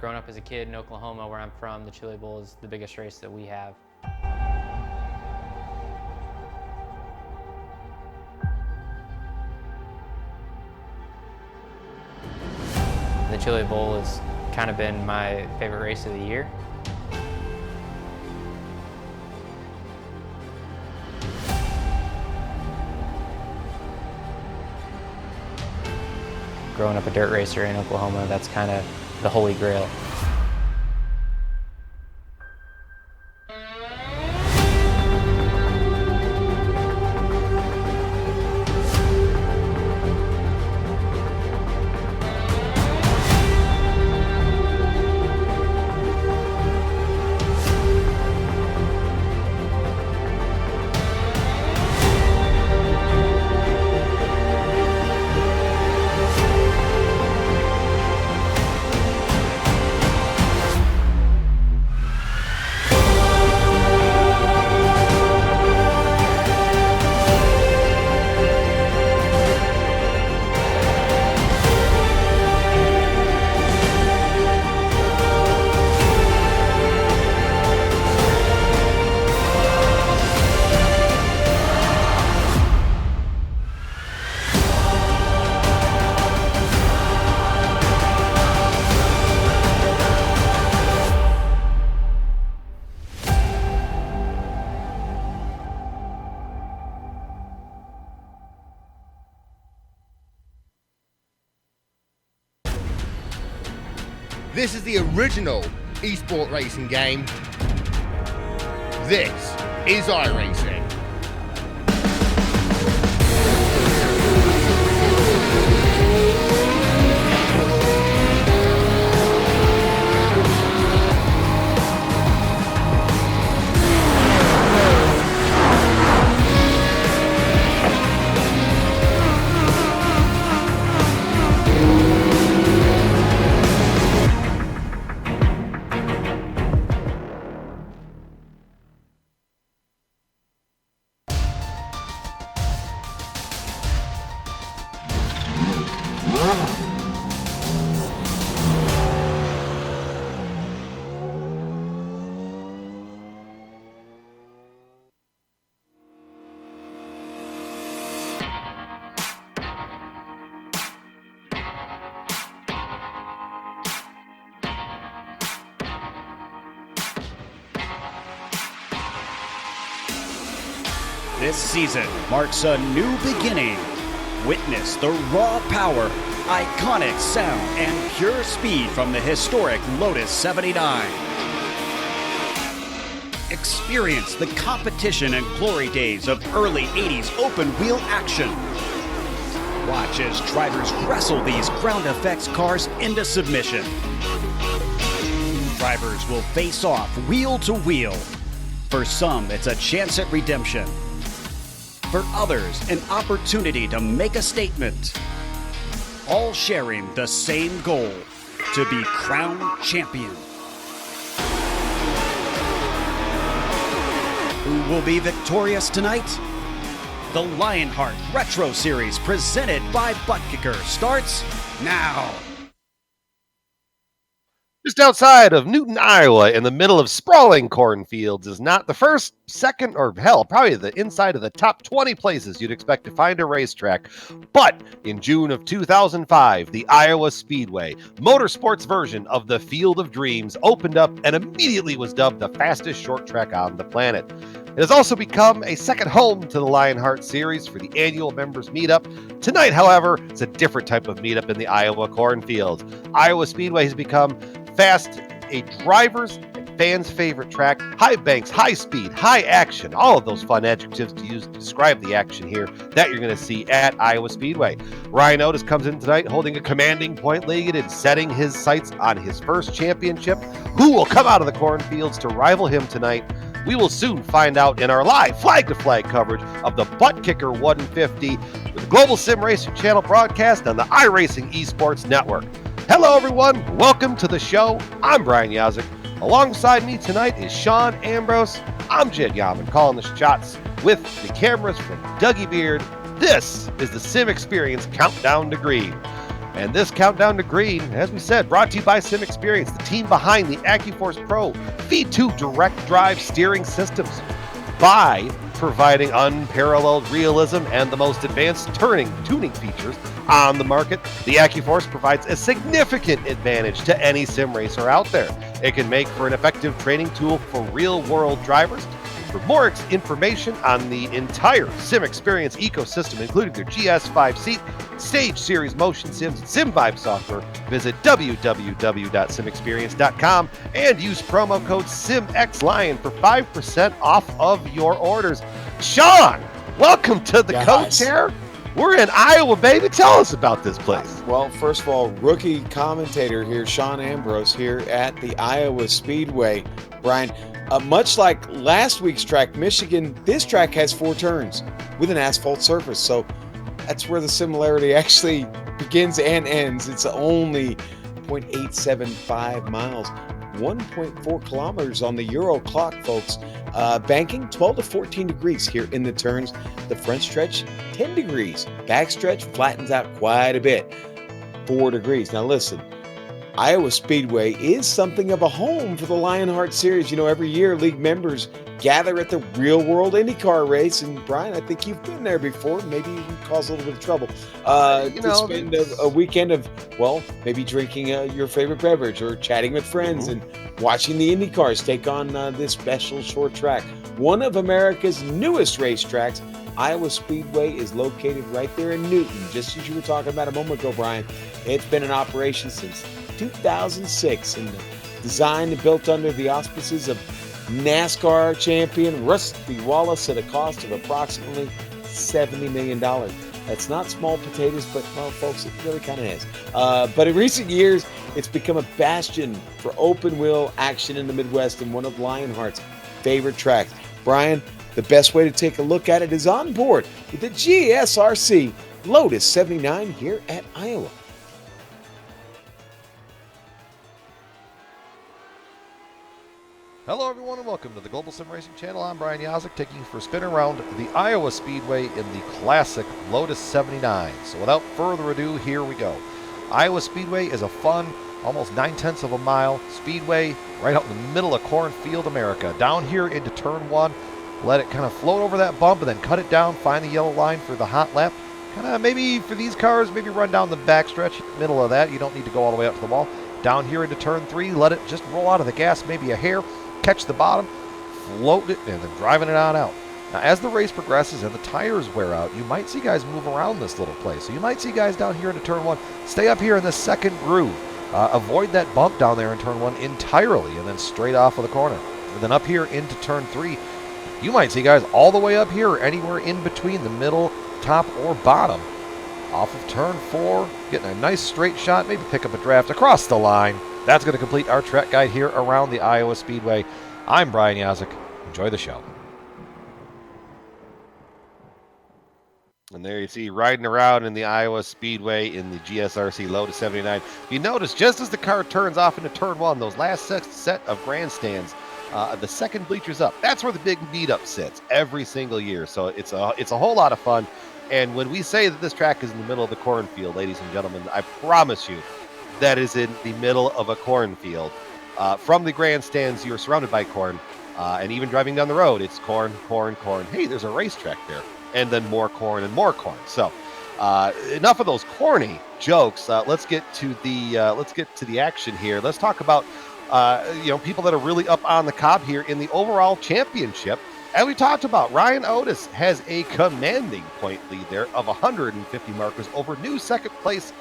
Growing up as a kid in Oklahoma, where I'm from, the Chili Bowl is the biggest race that we have. The Chili Bowl has kind of been my favorite race of the year. Growing up a dirt racer in Oklahoma, that's kind of the holy grail. This is the original esport racing game. This is iRacing. This season marks a new beginning. Witness the raw power, iconic sound, and pure speed from the historic Lotus 79. Experience the competition and glory days of early 80s open-wheel action. Watch as drivers wrestle these ground effects cars into submission. Drivers will face off wheel to wheel. For some, it's a chance at redemption. For others, an opportunity to make a statement. All sharing the same goal, to be crowned champion. Who will be victorious tonight? The Lionheart Retro Series presented by Butt Kicker starts now. Just outside of Newton, Iowa, in the middle of sprawling cornfields, is not the first, second, or hell, probably the inside of the top 20 places you'd expect to find a racetrack. But in June of 2005, the Iowa Speedway, motorsports version of the Field of Dreams, opened up and immediately was dubbed the fastest short track on the planet. It has also become a second home to the Lionheart Series for the annual members meetup. Tonight, however, it's a different type of meetup in the Iowa cornfields. Iowa Speedway has become fast, a driver's and fans' favorite track. High banks, high speed, high action, all of those fun adjectives to use to describe the action here that you're going to see at Iowa Speedway. Ryan Otis comes in tonight holding a commanding point lead and setting his sights on his first championship. Who will come out of the cornfields to rival him tonight? We will soon find out in our live flag-to-flag coverage of the Butt Kicker 150 with the Global Sim Racing Channel broadcast on the iRacing Esports Network. Hello, everyone. Welcome to the show. I'm Brian Yazik. Alongside me tonight is Sean Ambrose. I'm Jed Yaman, calling the shots with the cameras from Dougie Beard. This is the Sim Experience Countdown to Green. And this countdown to green, as we said, brought to you by Sim Experience, the team behind the AccuForce Pro V2 direct drive steering systems, by providing unparalleled realism and the most advanced tuning features on the market. The AccuForce provides a significant advantage to any sim racer out there. It can make for an effective training tool for real-world drivers. For more information on the entire Sim Experience ecosystem, including their GS5 seat, Stage Series motion sims, and SimVibe software, visit www.simexperience.com and use promo code SIMXLion for 5% off of your orders. Sean, welcome to the coach here. We're in Iowa, baby. Tell us about this place. Well, first of all, rookie commentator here, Sean Ambrose, here at the Iowa Speedway. Brian, much like last week's track, Michigan, this track has 4 turns with an asphalt surface. So that's where the similarity actually begins and ends. It's only 0.875 miles, 1.4 kilometers on the Euro clock, folks. Banking 12 to 14 degrees here in the turns. The front stretch, 10 degrees. Back stretch flattens out quite a bit, 4 degrees. Now listen, Iowa Speedway is something of a home for the Lionheart series. You know, every year league members gather at the real-world IndyCar race, and Brian, I think you've been there before. Maybe you can cause a little bit of trouble. To spend a weekend of, well, maybe drinking your favorite beverage or chatting with friends and watching the IndyCars take on this special short track. One of America's newest racetracks, Iowa Speedway, is located right there in Newton, just as you were talking about a moment ago, Brian. It's been in operation since 2006 and designed and built under the auspices of NASCAR champion Rusty Wallace at a cost of approximately $70 million. That's not small potatoes, but, well, folks, it really kind of is. But in recent years, it's become a bastion for open-wheel action in the Midwest and one of Lionheart's favorite tracks. Brian, the best way to take a look at it is on board with the GSRC Lotus 79 here at Iowa. Hello, everyone, and welcome to the Global Sim Racing Channel. I'm Brian Yazek, taking you for a spin around the Iowa Speedway in the classic Lotus 79. So without further ado, here we go. Iowa Speedway is a fun, almost 9/10 of a mile speedway right out in the middle of cornfield America. Down here into turn 1, let it kind of float over that bump and then cut it down, find the yellow line for the hot lap. Kind of maybe for these cars, maybe run down the backstretch, middle of that. You don't need to go all the way up to the wall. Down here into turn 3, let it just roll out of the gas, maybe a hair. Catch the bottom, float it, and then driving it on out. Now, as the race progresses and the tires wear out, you might see guys move around this little place. So you might see guys down here into turn 1, stay up here in the second groove. Avoid that bump down there in turn 1 entirely, and then straight off of the corner. And then up here into turn 3, you might see guys all the way up here or anywhere in between the middle, top, or bottom. Off of turn 4, getting a nice straight shot, maybe pick up a draft across the line. That's going to complete our track guide here around the Iowa Speedway. I'm Brian Yazek. Enjoy the show. And there you see riding around in the Iowa Speedway in the GSRC Lotus 79. You notice just as the car turns off into turn 1, those last set of grandstands, the second bleachers up, that's where the big beat up sits every single year. So it's a whole lot of fun. And when we say that this track is in the middle of the cornfield, ladies and gentlemen, I promise you, that is in the middle of a cornfield. From the grandstands, you're surrounded by corn, and even driving down the road, it's corn, corn, corn. Hey, there's a racetrack there, and then more corn and more corn. So, enough of those corny jokes. Let's get to the action here. Let's talk about people that are really up on the cob here in the overall championship. As we talked about, Ryan Otis has a commanding point lead there of 150 markers over new second place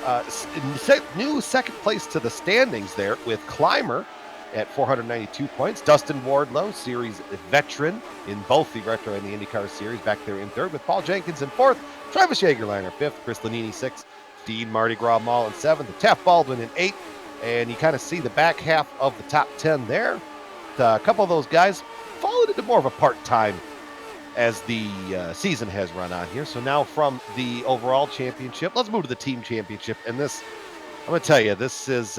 to the standings there with Clymer at 492 points. Dustin Wardlow, series veteran in both the Retro and the IndyCar series, back there in third with Paul Jenkins in fourth, Travis Jagerliner fifth, Chris Lanini sixth, Dean Mardi Gras Mall in seventh, and Taft Baldwin in eighth. And you kind of see the back half of the top 10 there. A couple of those guys fallen into more of a part-time as the season has run on here. So now from the overall championship, let's move to the team championship. And this, I'm going to tell you, this is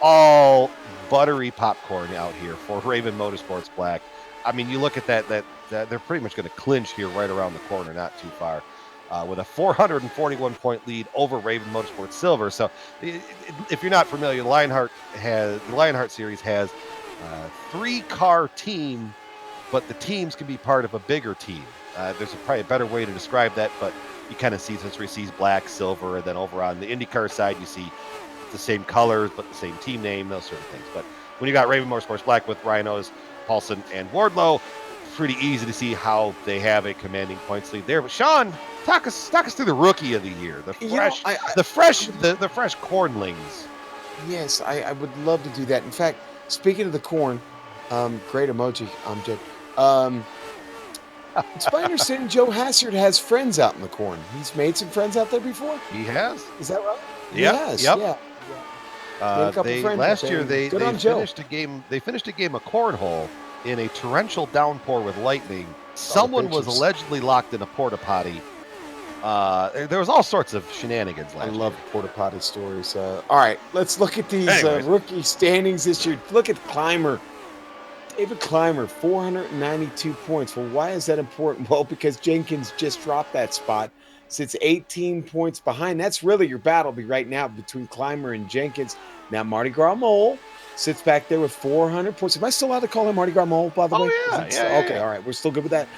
all buttery popcorn out here for Raven Motorsports Black. I mean, you look at that they're pretty much going to clinch here right around the corner, not too far. with a 441-point lead over Raven Motorsports Silver. So, if you're not familiar, the Lionheart series has 3-car team, but the teams can be part of a bigger team. There's probably a better way to describe that, but you kind of see this where you see black, silver, and then over on the IndyCar side, you see the same colors, but the same team name, those sort of things. But when you got Raven Motorsports Black with Ryan Otis, Paulson, and Wardlow, pretty easy to see how they have a commanding points lead there. But Sean, talk us through the rookie of the year, the fresh, the fresh cornlings. Yes, I would love to do that. In fact, speaking of the corn, great emoji, Jed. It's my understanding Joe Hassard has friends out in the corn. He's made some friends out there before. He has. Is that right? Yep. Yeah. Last year they finished a game. They finished a game of cornhole in a torrential downpour with lightning. Someone was allegedly locked in a porta potty. There was all sorts of shenanigans last year. I love porta potty stories. All right, let's look at these rookie standings this year. Look at Clymer. David Clymer, 492 points. Well, why is that important? Well, because Jenkins just dropped that spot. Sits 18 points behind. That's really your battle right now between Clymer and Jenkins. Now, Mardi Gras Mole sits back there with 400 points. Am I still allowed to call him Mardi Gras Mole, by the way? Yeah. Okay, all right. We're still good with that.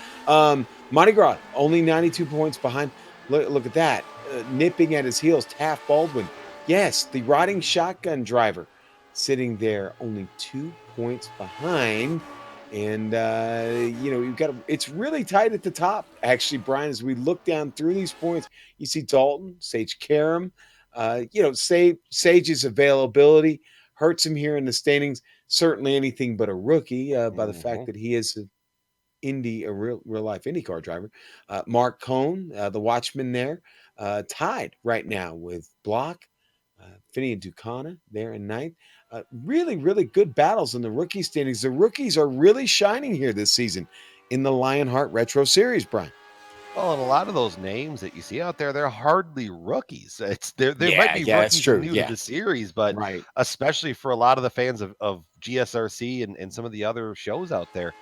Mardi Gras, only 92 points behind. Look at that. Nipping at his heels, Taft Baldwin. Yes, the riding shotgun driver sitting there only 2 points behind. And, you've got it's really tight at the top, actually, Brian. As we look down through these points, you see Dalton, Sage Karam. Sage's availability hurts him here in the standings. Certainly anything but a rookie by the fact that he is a real life IndyCar driver. Mark Cohn, the watchman there, tied right now with Block. Finian Ducana there in ninth. Really, really good battles in the rookie standings. The rookies are really shining here this season in the Lionheart Retro Series, Brian. Well, and a lot of those names that you see out there, they're hardly rookies. They might be rookies new to the series, but especially for a lot of the fans of GSRC and some of the other shows out there,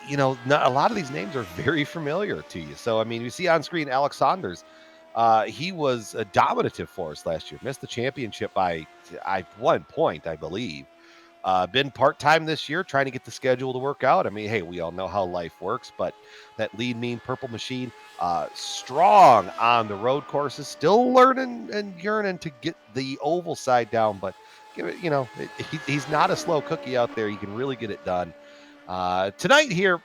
not a lot of these names are very familiar to you. So, I mean, you see on screen Alex Saunders. He was a dominative for us last year. Missed the championship by 1 point, I believe. Been part-time this year, trying to get the schedule to work out. I mean, hey, we all know how life works, but that lean, mean purple machine, strong on the road courses, still learning and yearning to get the oval side down, but he's not a slow cookie out there. He can really get it done. Tonight here,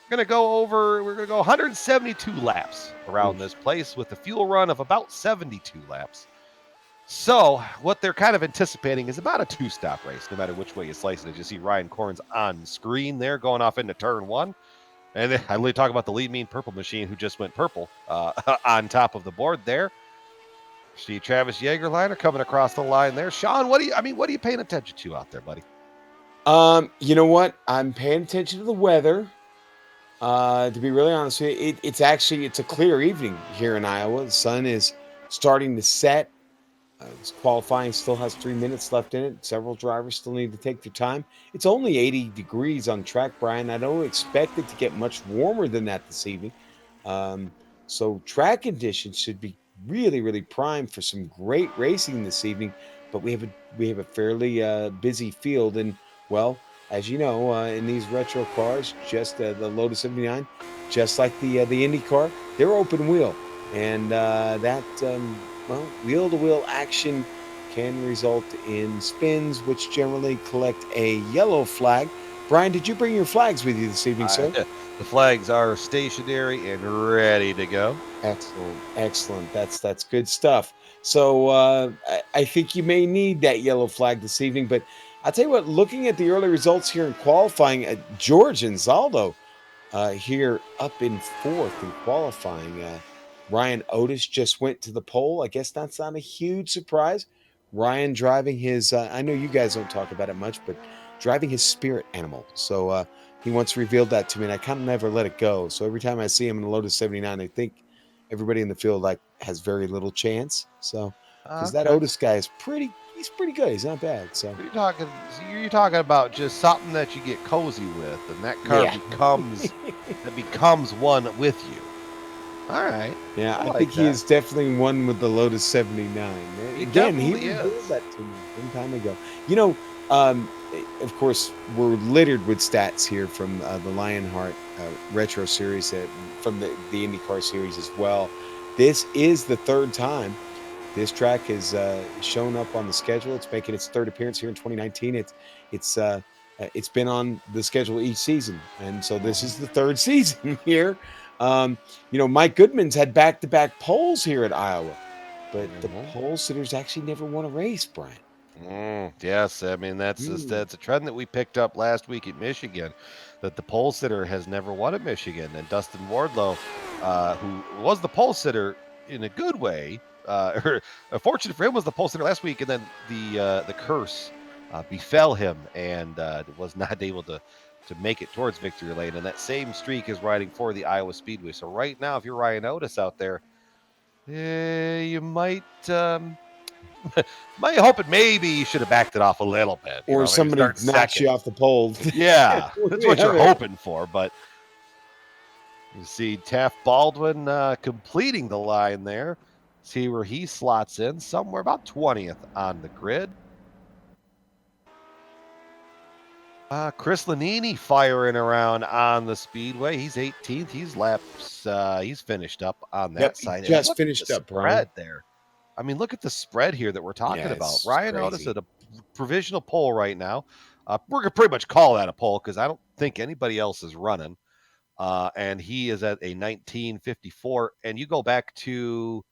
we're going to go 172 laps around this place with a fuel run of about 72 laps. So what they're kind of anticipating is about a 2-stop race, no matter which way you slice it. As you see Ryan Corns on screen there going off into turn 1. And then I really talk about the lead mean purple machine who just went purple on top of the board there. See Travis Jagerliner coming across the line there. Sean, what are you paying attention to out there, buddy? You know what? I'm paying attention to the weather. To be really honest with you, it's a clear evening here in Iowa. The sun is starting to set. This qualifying still has 3 minutes left in it. Several drivers still need to take their time. It's only 80 degrees on track, Brian. I don't expect it to get much warmer than that this evening. So track conditions should be really, really prime for some great racing this evening. But we have a fairly busy field, and well, as you know, in these retro cars, just the Lotus 79, just like the Indy car, they're open wheel, and wheel-to-wheel action can result in spins, which generally collect a yellow flag. Brian, did you bring your flags with you this evening, sir? The flags are stationary and ready to go. Excellent. That's good stuff. So I think you may need that yellow flag this evening, but I'll tell you what, looking at the early results here in qualifying, George and Zaldo here up in fourth in qualifying. Ryan Otis just went to the pole. I guess that's not a huge surprise. Ryan driving his, I know you guys don't talk about it much, but driving his spirit animal. So he once revealed that to me, and I kind of never let it go. So every time I see him in the Lotus 79, I think everybody in the field has very little chance. So because that Otis guy is he's pretty good. He's not bad. So you're talking about just something that you get cozy with, and that car becomes one with you. All right. Yeah, I like think he that. is definitely one with the Lotus 79. He Again, he definitely revealed is. that to me some time ago. You know, of course, we're littered with stats here from the Lionheart Retro Series, from the IndyCar Series as well. This is the third time this track has shown up on the schedule. It's making its third appearance here in 2019. It's been on the schedule each season, and so this is the third season here. Mike Goodman's had back-to-back poles here at Iowa, but the pole sitters actually never won a race, Brian. Yes, I mean that's a trend that we picked up last week at Michigan, that the pole sitter has never won at Michigan, and Dustin Wardlow, who was the pole sitter in a good way, or fortunate for him, was the pole sitter last week, and then the curse befell him, and was not able to make it towards victory lane. And that same streak is riding for the Iowa Speedway. So right now, if you're Ryan Otis out there, you might. My hoping maybe you should have backed it off a little bit, Or maybe somebody start knocks you second. off the pole. Yeah, that's what you're Yeah. hoping for. But you see Taft Baldwin completing the line there. See where he slots in, somewhere about 20th on the grid. Chris Lanini firing around on the speedway. He's 18th. He's finished up on that Yep, he side. And just look at finished the up, Brian. spread there. I mean, look at the spread here that we're talking about. it's Ryan Otis crazy. at a provisional pole right now. We're gonna pretty much call that a pole because I don't think anybody else is running. And he is at a 1954. And you go back to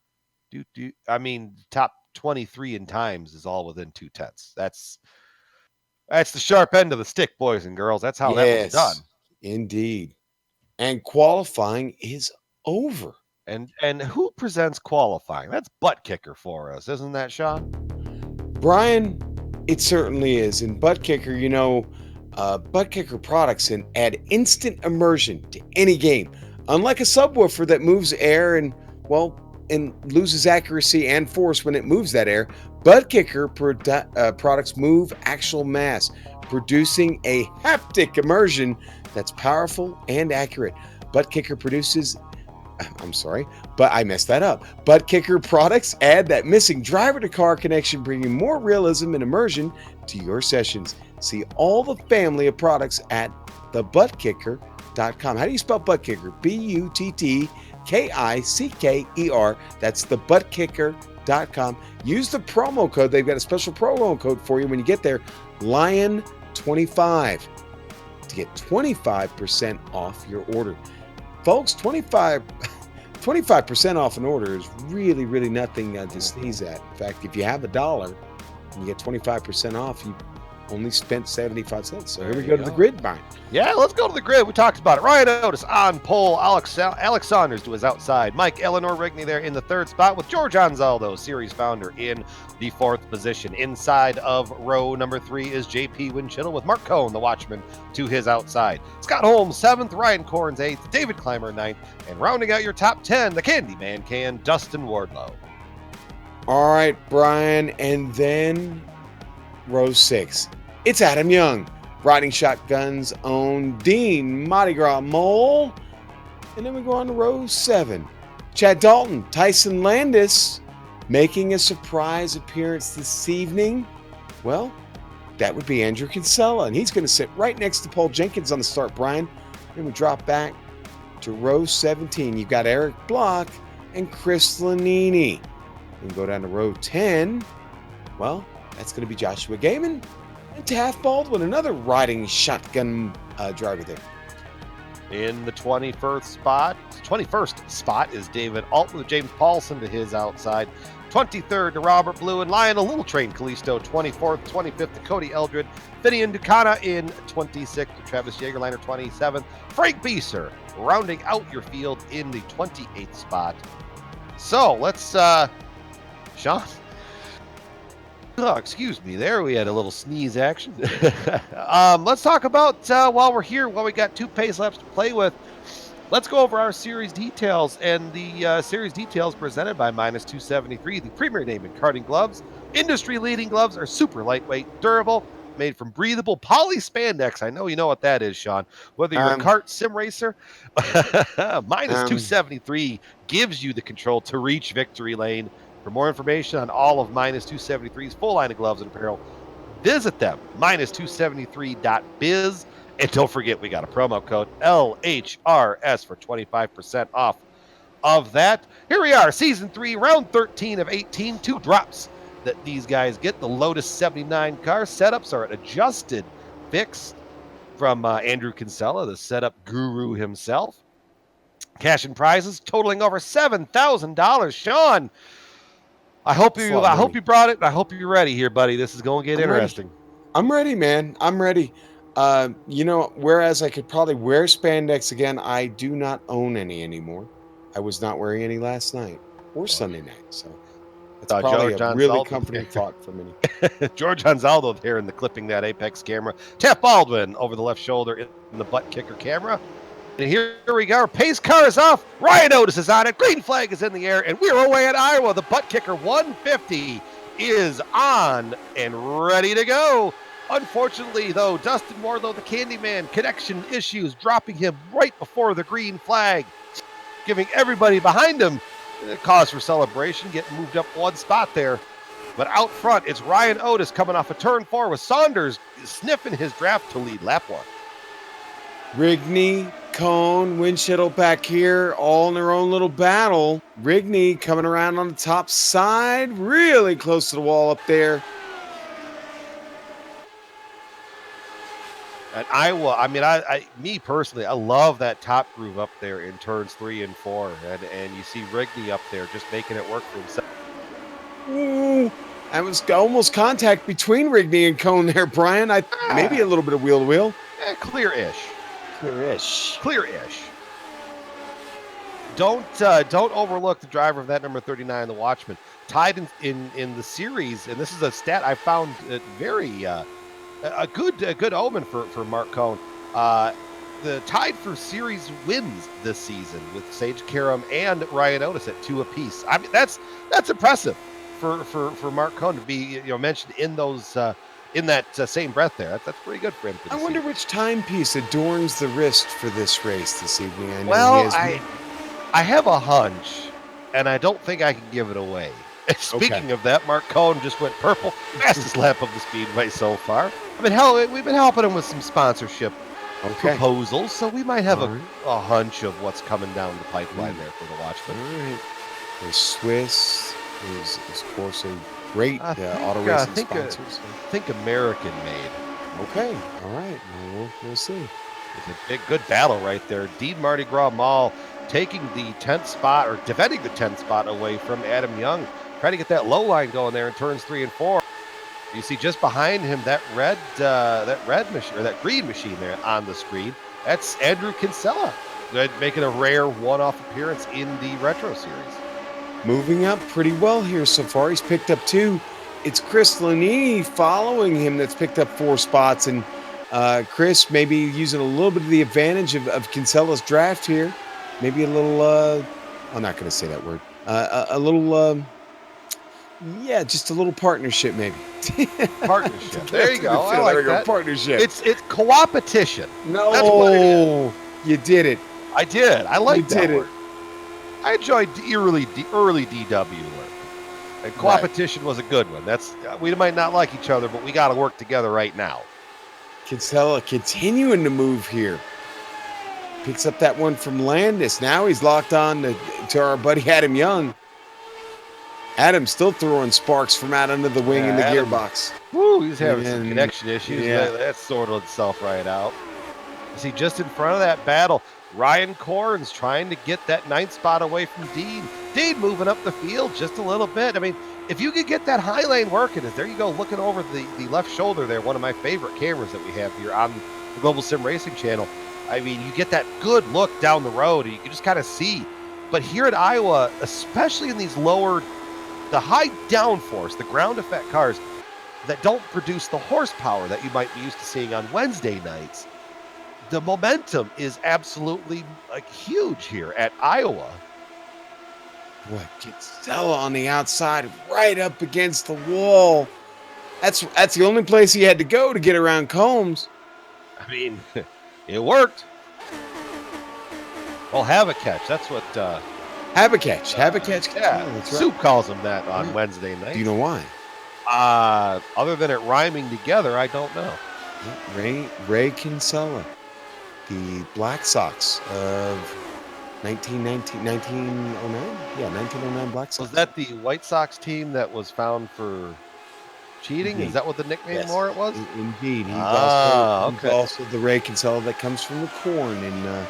top 23 in times is all within 2/10. That's the sharp end of the stick, boys and girls. That's how that was done. Indeed. And qualifying is over. And who presents qualifying? That's butt kicker for us, isn't that, Sean? Brian, it certainly is. And Butt Kicker, Butt Kicker products can add instant immersion to any game. Unlike a subwoofer that moves air and loses accuracy and force when it moves that air, Butt Kicker products move actual mass, producing a haptic immersion that's powerful and accurate. Butt Kicker produces but I messed that up. Butt Kicker products add that missing driver-to-car connection, bringing more realism and immersion to your sessions. See all the family of products at thebuttkicker.com. How do you spell Butt Kicker? BUTTKICKER. That's thebuttkicker.com. Use the promo code. They've got a special promo code for you when you get there, Lion25, to get 25% off your order. Folks, 25% off an order is really, really nothing to sneeze at. In fact, if you have $1 and you get 25% off, you only spent 75 cents. So here we go to the grid, Brian. Yeah, let's go to the grid. We talked about it. Ryan Otis on pole. Alex Saunders to his outside. Mike Eleanor Rigney there in the third spot with George Anzaldo, series founder, in the fourth position. Inside of row number 3 is JP Winchittle with Mark Cohn, the watchman, to his outside. Scott Holmes, 7th. Ryan Corns, 8th. David Clymer, 9th. And rounding out your top 10, the Candyman can, Dustin Wardlow. All right, Brian. And then row 6. It's Adam Young, riding shotgun's own Dean Mardi Gras Mole. And then we go on to row 7. Chad Dalton, Tyson Landis, making a surprise appearance this evening. Well, that would be Andrew Kinsella, and he's going to sit right next to Paul Jenkins on the start, Brian. Then we drop back to row 17. You've got Eric Block and Chris Lanini. Then go down to row 10. Well, that's going to be Joshua Gaiman and Taft Baldwin, another riding shotgun driver there. In the 21st spot is David Altman with James Paulson to his outside. 23rd to Robert Blue and Lionel Little Train Callisto. 24th, 25th to Cody Eldred. Finian Ducana in 26th to Travis Jagerliner, 27th. Frank Beeser rounding out your field in the 28th spot. So let's, Sean. Oh, excuse me. There we had a little sneeze action. Let's talk about while we're here, while we got 2 pace laps to play with. Let's go over our series details, and the series details presented by Minus 273, the premier name in karting gloves. Industry-leading gloves are super lightweight, durable, made from breathable poly spandex. I know you know what that is, Sean. Whether you're a kart sim racer, minus 273 gives you the control to reach victory lane. For more information on all of minus 273's full line of gloves and apparel, visit them, minus273.biz. And don't forget, we got a promo code LHRS for 25% off of that. Here we are, season 3, round 13 of 18, 2 drops that these guys get. The Lotus 79 car setups are adjusted, fixed from Andrew Kinsella, the setup guru himself. Cash and prizes totaling over $7,000. Sean, I hope you brought it. I hope you're ready here, buddy. This is going to get interesting. I'm ready, man. I'm ready. Whereas I could probably wear spandex again, I do not own any anymore. I was not wearing any last night or Sunday night, so it's probably a really comforting thought for me. George Anzaldo there in the clipping that Apex camera. Tef Baldwin over the left shoulder in the butt kicker camera. And here we go. Pace car is off. Ryan Otis is on it. Green flag is in the air, and we're away at Iowa. The butt kicker 150 is on and ready to go. Unfortunately, though, Dustin Wardlow, the Candyman, connection issues, dropping him right before the green flag, giving everybody behind him cause for celebration, getting moved up one spot there. But out front, it's Ryan Otis coming off a turn 4 with Saunders sniffing his draft to lead lap 1. Rigney, Cone, Winchittle back here, all in their own little battle. Rigney coming around on the top side, really close to the wall up there. At Iowa, I mean, me personally, I love that top groove up there in turns 3 and 4, and you see Rigney up there just making it work for himself. Ooh, that was almost contact between Rigney and Cone there, Brian. Maybe a little bit of wheel to wheel. Clear-ish. Don't overlook the driver of that number 39, the Watchman, tied in the series, and this is a stat I found very a good omen for Mark Cohn. The tied for series wins this season with Sage Karam and Ryan Otis at 2 apiece. I mean, that's impressive for Mark Cohn to be mentioned in those. In that same breath there. That's pretty good for him. I wonder which timepiece adorns the wrist for this race this evening. I have a hunch, and I don't think I can give it away. Speaking of that, Mark Cohn just went purple. Fastest lap of the Speedway so far. I mean, we've been helping him with some sponsorship proposals, so we might have a hunch of what's coming down the pipeline there for the Watchman. All right. The Swiss is, of course, a great auto racing sponsor. I think American made. Okay, all right. We'll see. It's a big, good battle right there. Dean Mardi Gras Mall taking the 10th spot, or defending the 10th spot away from Adam Young. Trying to get that low line going there in turns 3 and 4. You see just behind him that green machine there on the screen. That's Andrew Kinsella, making a rare one-off appearance in the Retro Series. Moving up pretty well here so far. He's picked up 2. It's Chris Lanini following him that's picked up 4 spots. And Chris maybe using a little bit of the advantage of Kinsella's draft here. Maybe a little, I'm not going to say that word. A little, just a little partnership maybe. Partnership. There you go. I like that. Partnership. It's co-opetition. No. That's what it is. You did it. I did. I like that word. I enjoyed early DW work. And co-opetition was a good one. We might not like each other, but we got to work together right now. Kinsella continuing to move here. Picks up that one from Landis. Now he's locked on to our buddy Adam Young. Adam still throwing sparks from out under the wing in the gearbox. Woo, he's having some connection issues. Yeah. That sorted itself right out. See, just in front of that battle, Ryan Corns trying to get that 9th spot away from Dean. Dean moving up the field just a little bit. I mean, if you could get that high lane working, there you go, looking over the left shoulder there, one of my favorite cameras that we have here on the Global Sim Racing channel. I mean, you get that good look down the road, and you can just kind of see. But here at Iowa, especially in these lower, the high downforce, the ground effect cars that don't produce the horsepower that you might be used to seeing on Wednesday nights, the momentum is absolutely huge here at Iowa. Boy, Kinsella on the outside, right up against the wall. That's the only place he had to go to get around Combs. I mean, it worked. Well, have a catch. That's what. Have a catch. Yeah, That's Soup right. calls him that on Yeah. Wednesday night. Do you know why? Other than it rhyming together, I don't know. Ray Kinsella, the Black Sox of 1909? Yeah, 1909 Black Sox. Was that the White Sox team that was found for cheating? Indeed. Is that what the nickname Yes. more it was? Indeed. He's Okay. also the Ray Kinsella that comes from the corn in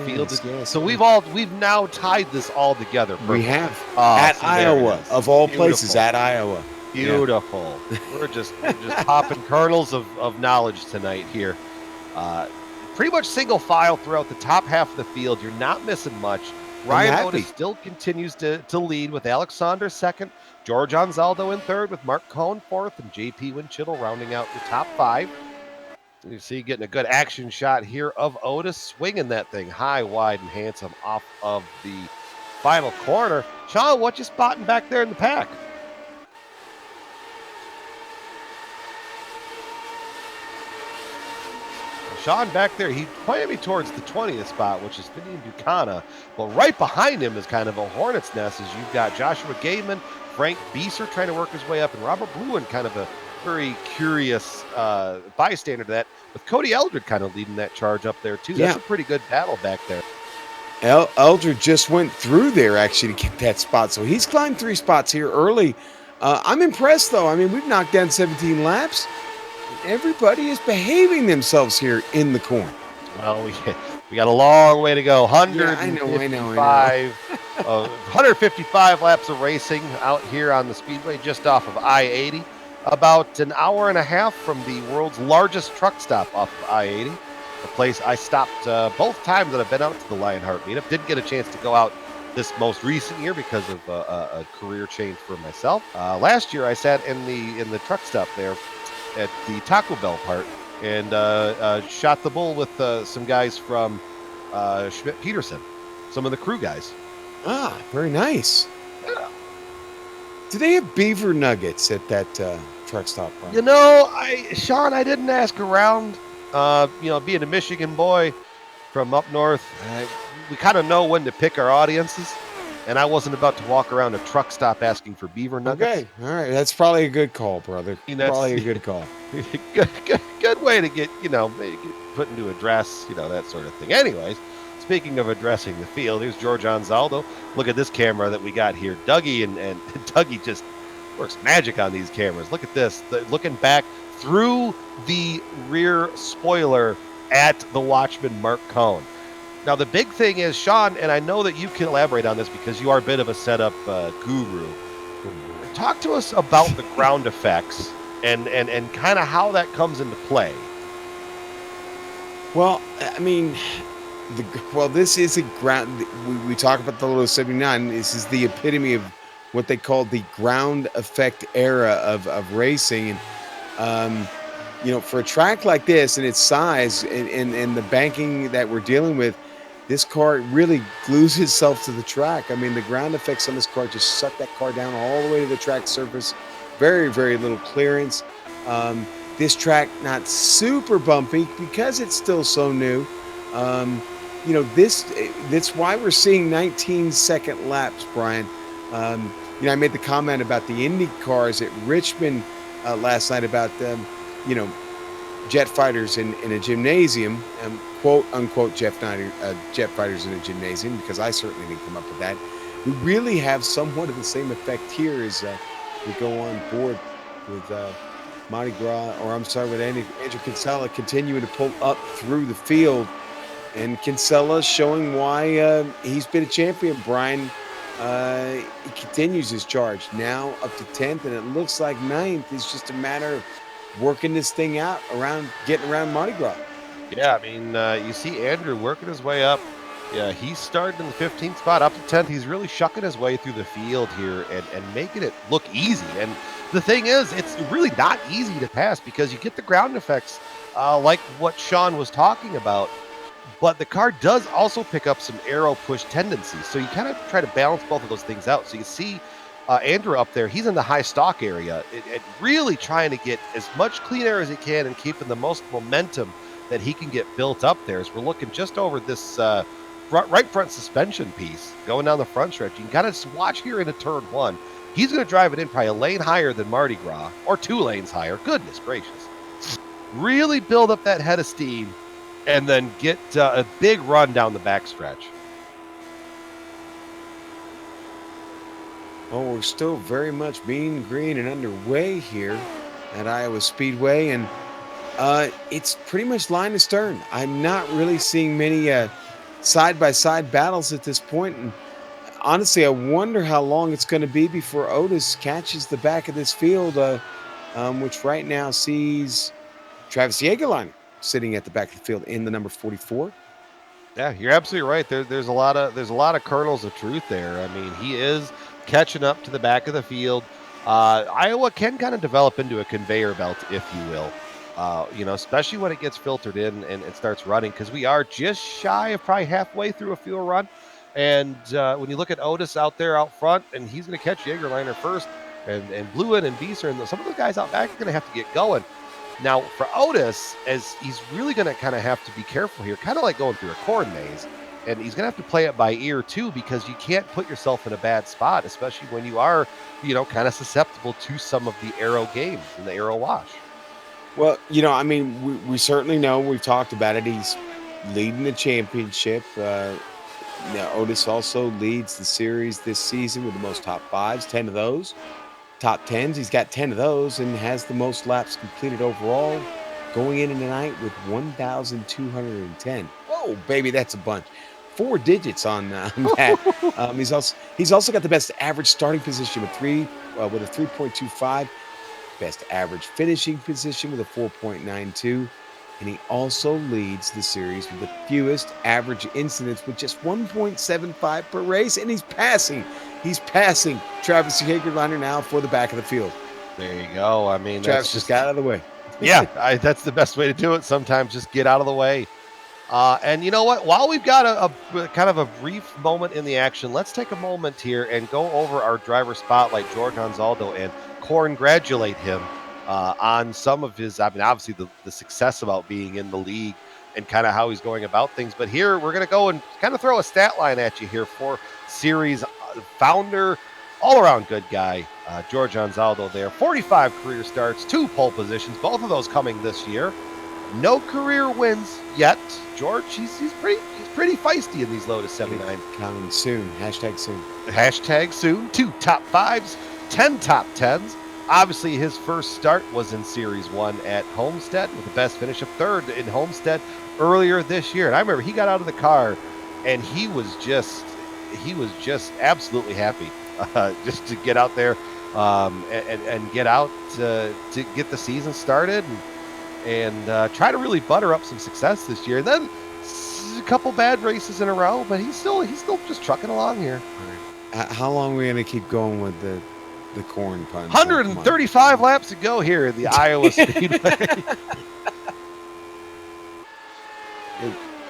Fielded. yes. So we've now tied this all together. We perfectly. have Ah, at see, there it Iowa, is. of all Beautiful. places, at Iowa. Beautiful. We're just popping kernels of knowledge tonight here. Pretty much single file throughout the top half of the field. You're not missing much. Ryan happy. Otis still continues to lead with Alexander second, George Anzaldo in third with Mark Cohn fourth, and JP Winchittle rounding out the top five. You see getting a good action shot here of Otis swinging that thing high, wide, and handsome off of the final corner. Sean, what you spotting back there in the pack? Sean back there, he pointed me towards the 20th spot, which is Finian Buchanan. But right behind him is kind of a hornet's nest as you've got Joshua Gaiman, Frank Bieser trying to work his way up, and Robert Bluen kind of a very curious bystander to that, with Cody Eldred kind of leading that charge up there too. That's a pretty good battle back there. Eldred just went through there actually to get that spot, so he's climbed 3 spots here early. I'm impressed though. I mean, we've knocked down 17 laps. Everybody is behaving themselves here in the corn. Well, we got a long way to go. 155 laps of racing out here on the Speedway, just off of I-80. About an hour and a half from the world's largest truck stop off of I-80. A place I stopped both times that I've been out to the Lionheart meetup. Didn't get a chance to go out this most recent year because of a career change for myself. Last year I sat in the truck stop there at the Taco Bell part and shot the bull with some guys from Schmidt Peterson, some of the crew guys. Ah, very nice. Yeah. Do they have beaver nuggets at that truck stop? Brian? You know, Sean, I didn't ask around. Being a Michigan boy from up north, we kind of know when to pick our audiences. And I wasn't about to walk around a truck stop asking for beaver nuggets. Okay, all right. That's probably a good call, brother. Probably a good call. good way to get, maybe put into a dress, that sort of thing. Anyways, speaking of addressing the field, here's George Anzaldo. Look at this camera that we got here. Dougie and Dougie just works magic on these cameras. Look at this. Looking back through the rear spoiler at the Watchman Mark Cohn. Now, the big thing is, Sean, and I know that you can elaborate on this because you are a bit of a setup guru. Talk to us about the ground effects and kind of how that comes into play. Well, I mean, this is a ground. We talk about the Lotus 79. This is the epitome of what they call the ground effect era of racing. And, for a track like this and its size and the banking that we're dealing with, this car really glues itself to the track. I mean, the ground effects on this car just suck that car down all the way to the track surface. Very, very little clearance. This track not super bumpy because it's still so new. That's why we're seeing 19-second laps, Brian. I made the comment about the Indy cars at Richmond last night about jet fighters in a gymnasium, quote unquote jet fighters in a gymnasium, because I certainly didn't come up with that. We really have somewhat of the same effect here as we go on board with Mardi Gras, with Andrew Kinsella continuing to pull up through the field, and Kinsella showing why he's been a champion. Brian, he continues his charge now up to 10th, and it looks like 9th is just a matter of working this thing out getting around Mardi Gras. Yeah, I mean, you see Andrew working his way up. Yeah, he started in the 15th spot up to 10th. He's really shucking his way through the field here and making it look easy. And the thing is, it's really not easy to pass because you get the ground effects like what Sean was talking about. But the car does also pick up some aero push tendencies. So you kind of try to balance both of those things out. So you see Andrew up there, he's in the high stock area, and really trying to get as much clean air as he can and keeping the most momentum that he can get built up there. As we're looking just over this right front suspension piece going down the front stretch, you can kind of watch here into turn one. He's going to drive it in probably a lane higher than Mardi Gras, or 2 lanes higher. Goodness gracious. Really build up that head of steam and then get a big run down the backstretch. Oh, we're still very much mean green and underway here at Iowa Speedway, and it's pretty much line to stern. I'm not really seeing many side-by-side battles at this point, and honestly, I wonder how long it's going to be before Otis catches the back of this field, which right now sees Travis Jaegerlein sitting at the back of the field in the number 44. Yeah, you're absolutely right. There's a lot of kernels of truth there. I mean, he is catching up to the back of the field. Iowa can kind of develop into a conveyor belt, if you will. Especially when it gets filtered in and it starts running, because we are just shy of probably halfway through a fuel run. And when you look at Otis out there out front, and he's going to catch Jaegerleiner first, and Bluin and Beeser and some of the guys out back are going to have to get going. Now, for Otis, as he's really going to kind of have to be careful here, kind of like going through a corn maze, and he's going to have to play it by ear too, because you can't put yourself in a bad spot, especially when you are, kind of susceptible to some of the aero games and the aero wash. Well, I mean, we certainly know, we've talked about it, he's leading the championship. Otis also leads the series this season with the most top 5s, 10 of those. Top 10s, he's got 10 of those and has the most laps completed overall, going in tonight with 1,210. Whoa, baby, that's a bunch. 4 digits on that. He's also got the best average starting position with a 3.25, best average finishing position with a 4.92, and he also leads the series with the fewest average incidents with just 1.75 per race, and he's passing Travis Jaegerleiner now for the back of the field. There you go. I mean, Travis just got out of the way. Yeah, that's the best way to do it. Sometimes just get out of the way. And you know what? While we've got a kind of a brief moment in the action, let's take a moment here and go over our driver spotlight, George Anzaldo, and congratulate him on some of his, obviously the success about being in the league and kind of how he's going about things. But here we're going to go and kind of throw a stat line at you here for series founder, all-around good guy, George Anzaldo there. 45 career starts, 2 pole positions, both of those coming this year. No career wins yet. George, he's pretty feisty in these Lotus 79. Coming soon. Hashtag soon. Hashtag soon. 2 top 5s, 10 top 10s. Obviously, his first start was in Series 1 at Homestead with the best finish of 3rd in Homestead earlier this year. And I remember he got out of the car and he was just absolutely happy just to get out there and get out to get the season started and try to really butter up some success this year. And then a couple bad races in a row, but he's still just trucking along here. How long are we going to keep going with the corn puns? 135 laps to go here in the Iowa Speedway.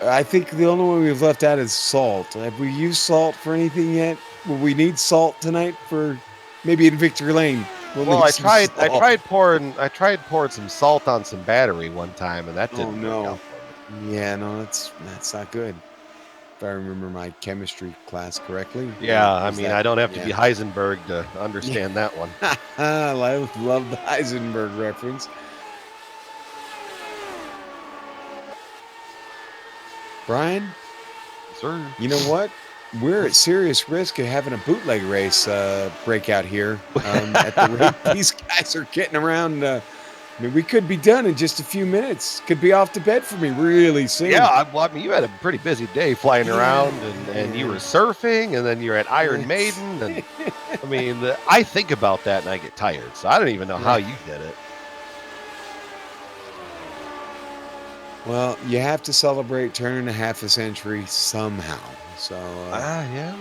I think the only one we've left out is salt. Have we used salt for anything yet? Will we need salt tonight for maybe in Victory Lane? Well, I tried pouring some salt on some battery one time, and that didn't work out for me. Yeah, no, that's not good. If I remember my chemistry class correctly. Yeah, I don't have to be Heisenberg to understand that one. I love the Heisenberg reference. Brian? Sir. You know what? We're at serious risk of having a bootleg race break out here. At the rate these guys are getting around. We could be done in just a few minutes. Could be off to bed for me really soon. Yeah, you had a pretty busy day flying around, and you were surfing, and then you're at Iron Maiden. And I think about that and I get tired, so I don't even know how you did it. Well, you have to celebrate turning a half a century somehow. So, yeah.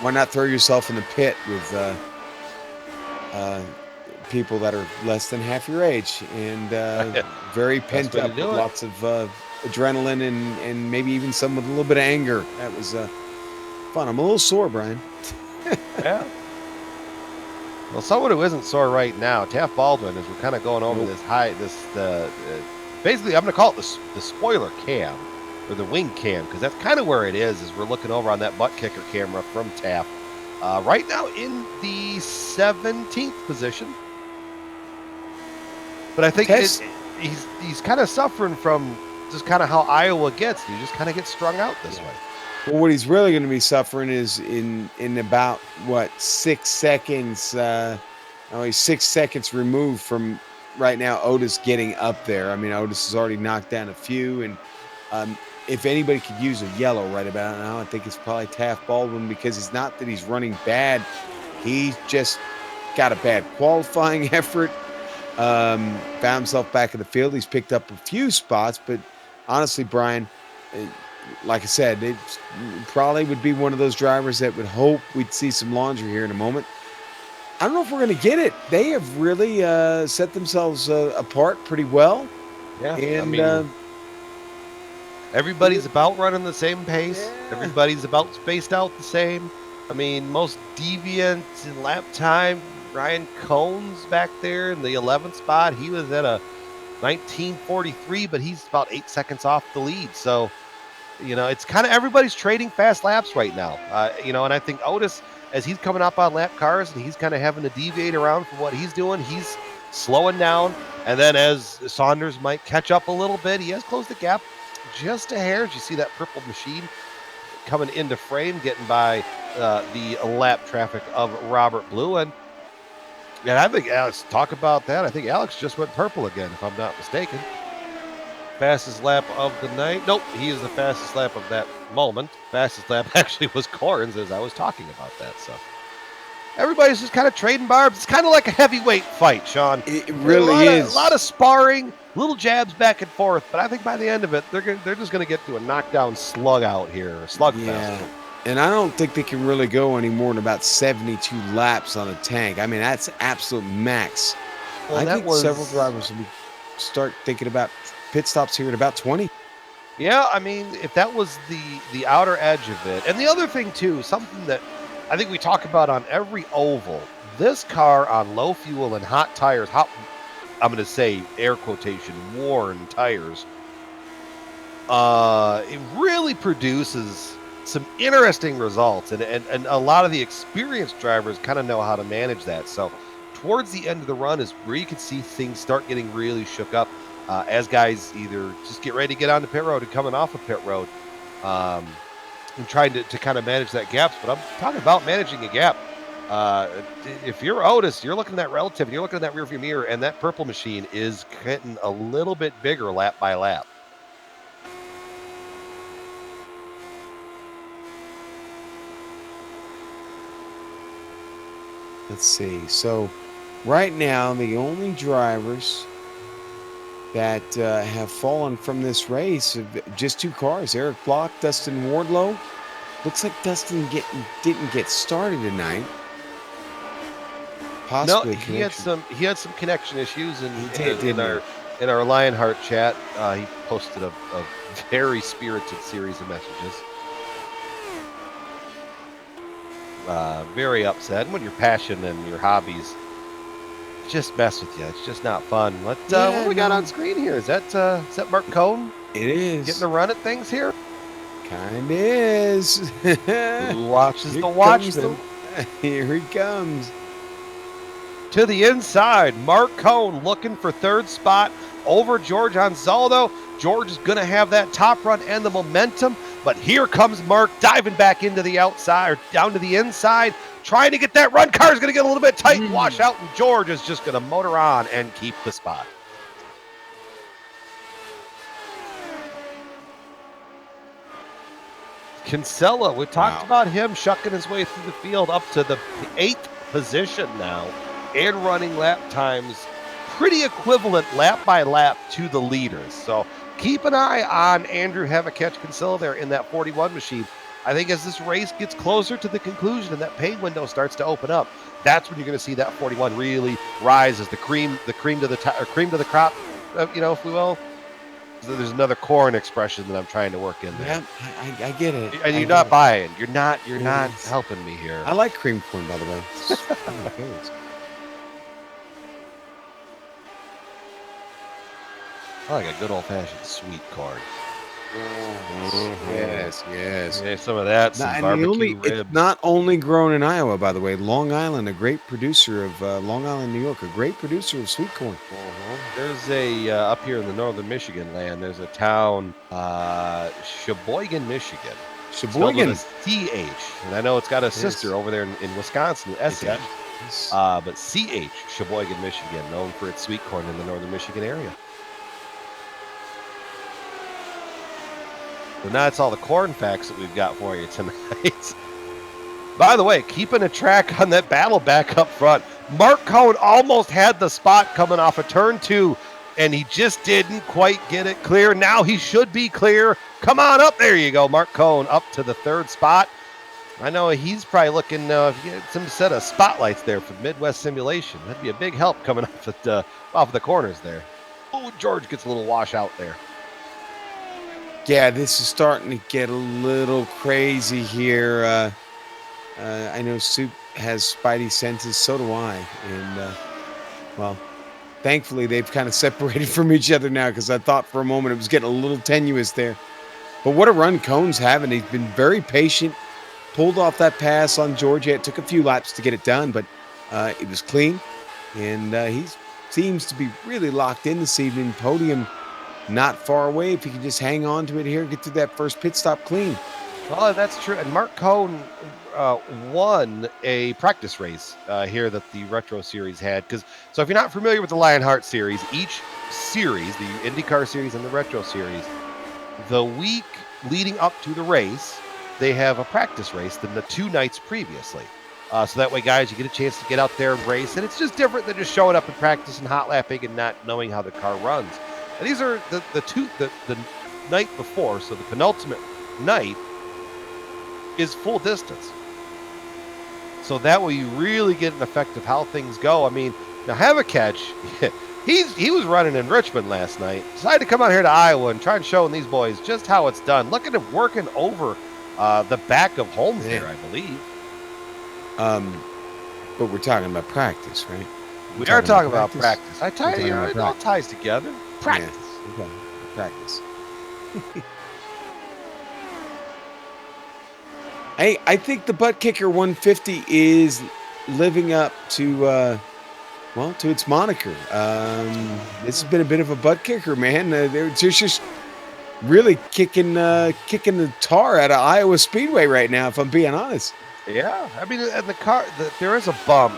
Why not throw yourself in the pit with people that are less than half your age and very pent up with lots of adrenaline and maybe even some with a little bit of anger. That was fun. I'm a little sore, Brian. Yeah. Well, someone who isn't sore right now, Taft Baldwin, as we're kind of going over this basically, I'm going to call it the spoiler cam, or the wing cam, because that's kind of where it is we're looking over on that butt kicker camera from Taft. Right now in the 17th position. But I think he's kind of suffering from just kind of how Iowa gets. You just kind of get strung out this way. Well, what he's really going to be suffering is in about, 6 seconds. He's 6 seconds removed from right now Otis getting up there. I mean, Otis has already knocked down a few. And if anybody could use a yellow right about now, I think it's probably Taft Baldwin, because it's not that he's running bad. He's just got a bad qualifying effort. Found himself back in the field. He's picked up a few spots, but honestly, Brian, like I said, it probably would be one of those drivers that would hope we'd see some laundry here in a moment. I don't know if we're going to get it. They have really set themselves apart pretty well. Yeah, and I mean, everybody's about running the same pace. Yeah. Everybody's about spaced out the same. I mean, most deviant in lap time, Ryan Cohn's back there in the 11th spot. He was at a 19:43, but he's about 8 seconds off the lead. So, it's kind of everybody's trading fast laps right now. And I think Otis, as he's coming up on lap cars and he's kind of having to deviate around from what he's doing, he's slowing down. And then as Saunders might catch up a little bit, he has closed the gap just a hair. As you see that purple machine coming into frame, getting by the lap traffic of Robert Blue. And I think Alex, talk about that. I think Alex just went purple again, if I'm not mistaken. Fastest lap of the night. Nope, he is the fastest lap of that moment. Fastest lap actually was Corns, as I was talking about that. So everybody's just kind of trading barbs. It's kind of like a heavyweight fight, Sean. It really is. A lot of sparring, little jabs back and forth. But I think by the end of it, they're just going to get to a knockdown slug out here, a slugfest. Yeah. And I don't think they can really go any more than about 72 laps on a tank. I mean, that's absolute max. Well, I think several drivers will start thinking about pit stops here at about 20. Yeah, I mean, if that was the outer edge of it. And the other thing, too, something that I think we talk about on every oval, this car on low fuel and hot tires, I'm going to say, air quotation, worn tires, it really produces some interesting results. And a lot of the experienced drivers kind of know how to manage that. So towards the end of the run is where you can see things start getting really shook up. As guys either just get ready to get on the pit road and coming off of pit road and trying to kind of manage that gap. But I'm talking about managing a gap. If you're Otis, you're looking at that relative, and you're looking at that rearview mirror, and that purple machine is getting a little bit bigger lap by lap. Let's see. So right now, the only drivers that have fallen from this race, just two cars, Eric Block, Dustin Wardlow. Looks like Dustin didn't get started tonight. Possibly no, he had some connection issues, and in our Lionheart chat, he posted a very spirited series of messages. Very upset. And when your passion and your hobbies just mess with you, it's just not fun. What do we got on screen here? Is that Mark Cohn? It is getting a run at things here. Kind is. Who watches the watchman? Here he comes. To the inside, Mark Cohn looking for third spot over George Anzaldo. George is going to have that top run and the momentum, but here comes Mark diving back into the outside, or down to the inside, trying to get that run. Car is going to get a little bit tight, wash out, and George is just going to motor on and keep the spot. Kinsella, we talked about him shucking his way through the field up to the 8th position now, and running lap times pretty equivalent lap by lap to the leaders. So keep an eye on Andrew Havakech Kinsella there in that 41 machine. I think as this race gets closer to the conclusion and that pay window starts to open up, that's when you're going to see that 41 really rise as the cream to the crop, if we will. There's another corn expression that I'm trying to work in there. Yeah, I get it. And you're not buying. You're not helping me here. I like cream corn, by the way. I like a good old-fashioned sweet corn. Yes. Yeah, some of that, some And barbecue it's ribs. not only grown in Iowa, by the way. Long Island, a great producer of Long Island, New York, a great producer of sweet corn. There's a up here in the northern Michigan land. There's a town, Sheboygan, Michigan. Spelled with a Sheboygan. CH, and I know it's got a sister over there in Wisconsin, SH. Yes. But CH, Sheboygan, Michigan, known for its sweet corn in the northern Michigan area. So now that's all the corn facts that we've got for you tonight. By the way, keeping a track on that battle back up front, Mark Cohn almost had the spot coming off of turn 2, and he just didn't quite get it clear. Now he should be clear. Come on up. There you go. Mark Cohn up to the 3rd spot. I know he's probably looking if you get some set of spotlights there for Midwest Simulation. That'd be a big help coming off the corners there. Oh, George gets a little washout there. Yeah, this is starting to get a little crazy here. I know Soup has spidey senses, so do I. And, well, thankfully they've kind of separated from each other now because I thought for a moment it was getting a little tenuous there. But what a run Cohn's having. He's been very patient, pulled off that pass on Georgia. It took a few laps to get it done, but it was clean. And he seems to be really locked in this evening. Podium not far away if he can just hang on to it here, get through that first pit stop clean. Oh, that's true. And Mark Cohn won a practice race here that the Retro Series had. So if you're not familiar with the Lionheart Series, each series, the IndyCar Series and the Retro Series, the week leading up to the race, they have a practice race than the 2 nights previously. So that way, guys, you get a chance to get out there and race. And it's just different than just showing up and practicing hot lapping and not knowing how the car runs. And these are the night before, so the penultimate night is full distance. So that way you really get an effect of how things go. I mean, now have a catch. He was running in Richmond last night. Decided to come out here to Iowa and try and show these boys just how it's done. Look at him working over the back of Holmes here, I believe. But we're talking about practice, right? We are talking about practice. I tell you, it all ties together. Practice. Yeah. Okay. Practice. I think the butt kicker 150 is living up to to its moniker. This has been a bit of a butt kicker, man. They're just really kicking the tar out of Iowa Speedway right now, if I'm being honest. Yeah, I mean, and there is a bump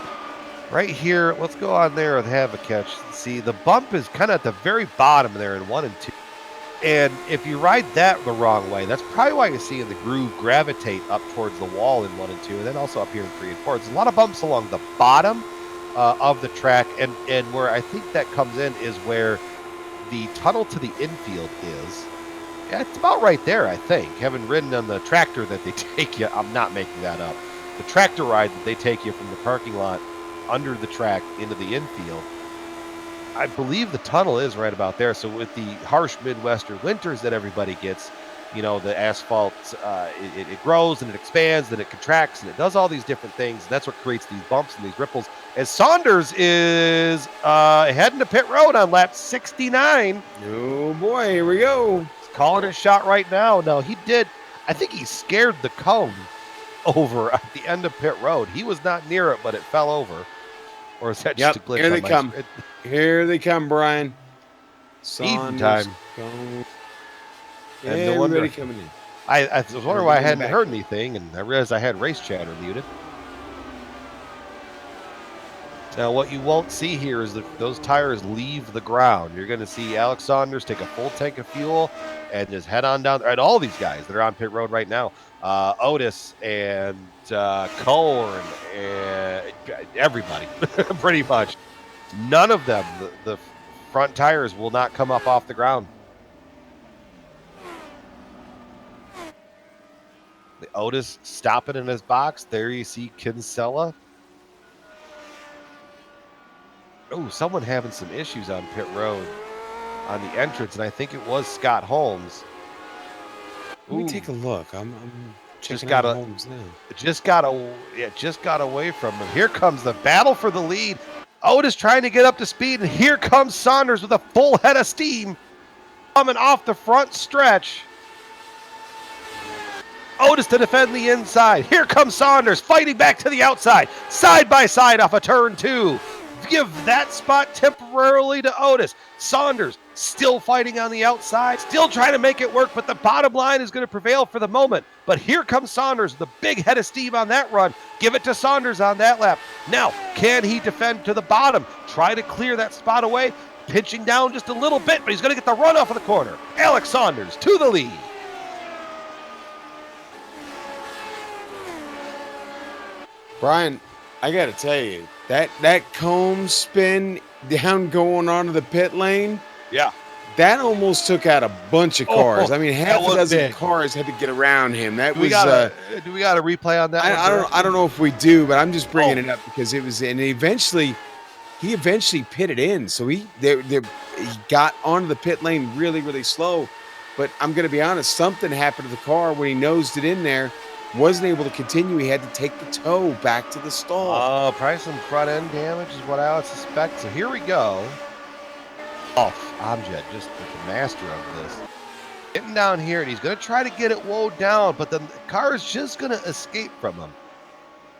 right here. Let's go on there and have a catch. See, the bump is kind of at the very bottom there in 1 and 2. And if you ride that the wrong way, that's probably why you're seeing the groove gravitate up towards the wall in 1 and 2, and then also up here in 3 and 4. There's a lot of bumps along the bottom of the track, and where I think that comes in is where the tunnel to the infield is. Yeah, it's about right there, I think. Having ridden on the tractor that they take you, I'm not making that up. The tractor ride that they take you from the parking lot under the track into the infield, I believe the tunnel is right about there. So with the harsh Midwestern winters that everybody gets, the asphalt, it grows and it expands and it contracts and it does all these different things. And that's what creates these bumps and these ripples. As Saunders is heading to pit road on lap 69. Oh boy, here we go. Calling his shot right now. No, he did. I think he scared the cone over at the end of pit road. He was not near it, but it fell over. Or is that just a glitch? Here they come. Here they come, Brian. Even time. Yeah, no wonder coming in. I was wondering why I hadn't heard anything, and I realized I had race chatter muted. Now, what you won't see here is that those tires leave the ground. You're going to see Alex Saunders take a full tank of fuel and just head on down. And all these guys that are on pit road right now, Otis and Cole and everybody, pretty much. None of them, the front tires will not come up off the ground. The Otis stopping in his box. There you see Kinsella. Oh, someone having some issues on pit road on the entrance, and I think it was Scott Holmes. Let me take a look. I'm checking out Holmes now. Just got away from him. Here comes the battle for the lead. Otis trying to get up to speed, and here comes Saunders with a full head of steam. coming off the front stretch. Otis to defend the inside. Here comes Saunders fighting back to the outside. Side by side off a turn 2. Give that spot temporarily to Otis. Saunders still fighting on the outside, still trying to make it work, but the bottom line is going to prevail for the moment. But here comes Saunders, the big head of steam on that run. Give it to Saunders on that lap. Now, can he defend to the bottom? Try to clear that spot away, pinching down just a little bit, but he's going to get the run off of the corner. Alex Saunders to the lead. Brian, I got to tell you, that comb spin down going onto the pit lane, Yeah. that almost took out a bunch of cars. I mean, half was a dozen big. cars had to get around him. That Do we was. got a replay on that? I don't know if we do, but I'm just bringing it up because it was, and he eventually pitted in. So he got onto the pit lane really, really slow. But I'm going to be honest, something happened to the car when he nosed it in there. Wasn't able to continue. He had to take the tow back to the stall. Oh, probably some front end damage is what I would suspect. So here we go. Off Amjad, just the master of this. Getting down here, and he's going to try to get it woed down, but the car is just going to escape from him.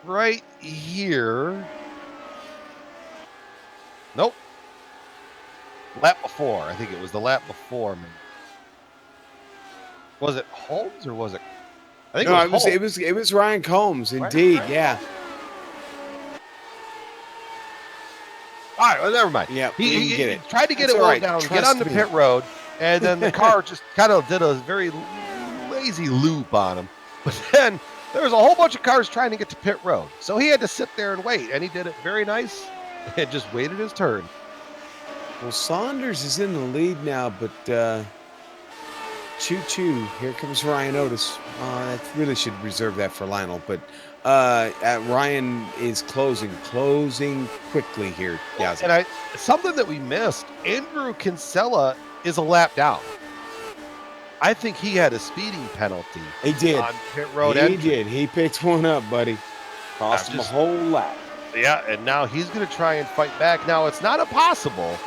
Right here. Nope. Lap before. I think it was the lap before. Was it Holmes or was it? I think it was Ryan Combs, indeed. Right. Yeah. All right, well, never mind. Yeah, he get it. tried to get That's it all wound right. down, Trust get on the me. pit road, and then the car just kind of did a very lazy loop on him. But then there was a whole bunch of cars trying to get to pit road, so he had to sit there and wait, and he did it very nice and just waited his turn. Well, Saunders is in the lead now, but choo-choo, here comes Ryan Otis. That really should reserve that for Lionel, but Ryan is closing quickly here. Yeah, And something that we missed, Andrew Kinsella is a lap down. I think he had a speeding penalty. he did. On pit road He entry. did. He picked one up, buddy. Cost him a whole lap. Yeah, and now he's going to try and fight back. Now, it's not impossible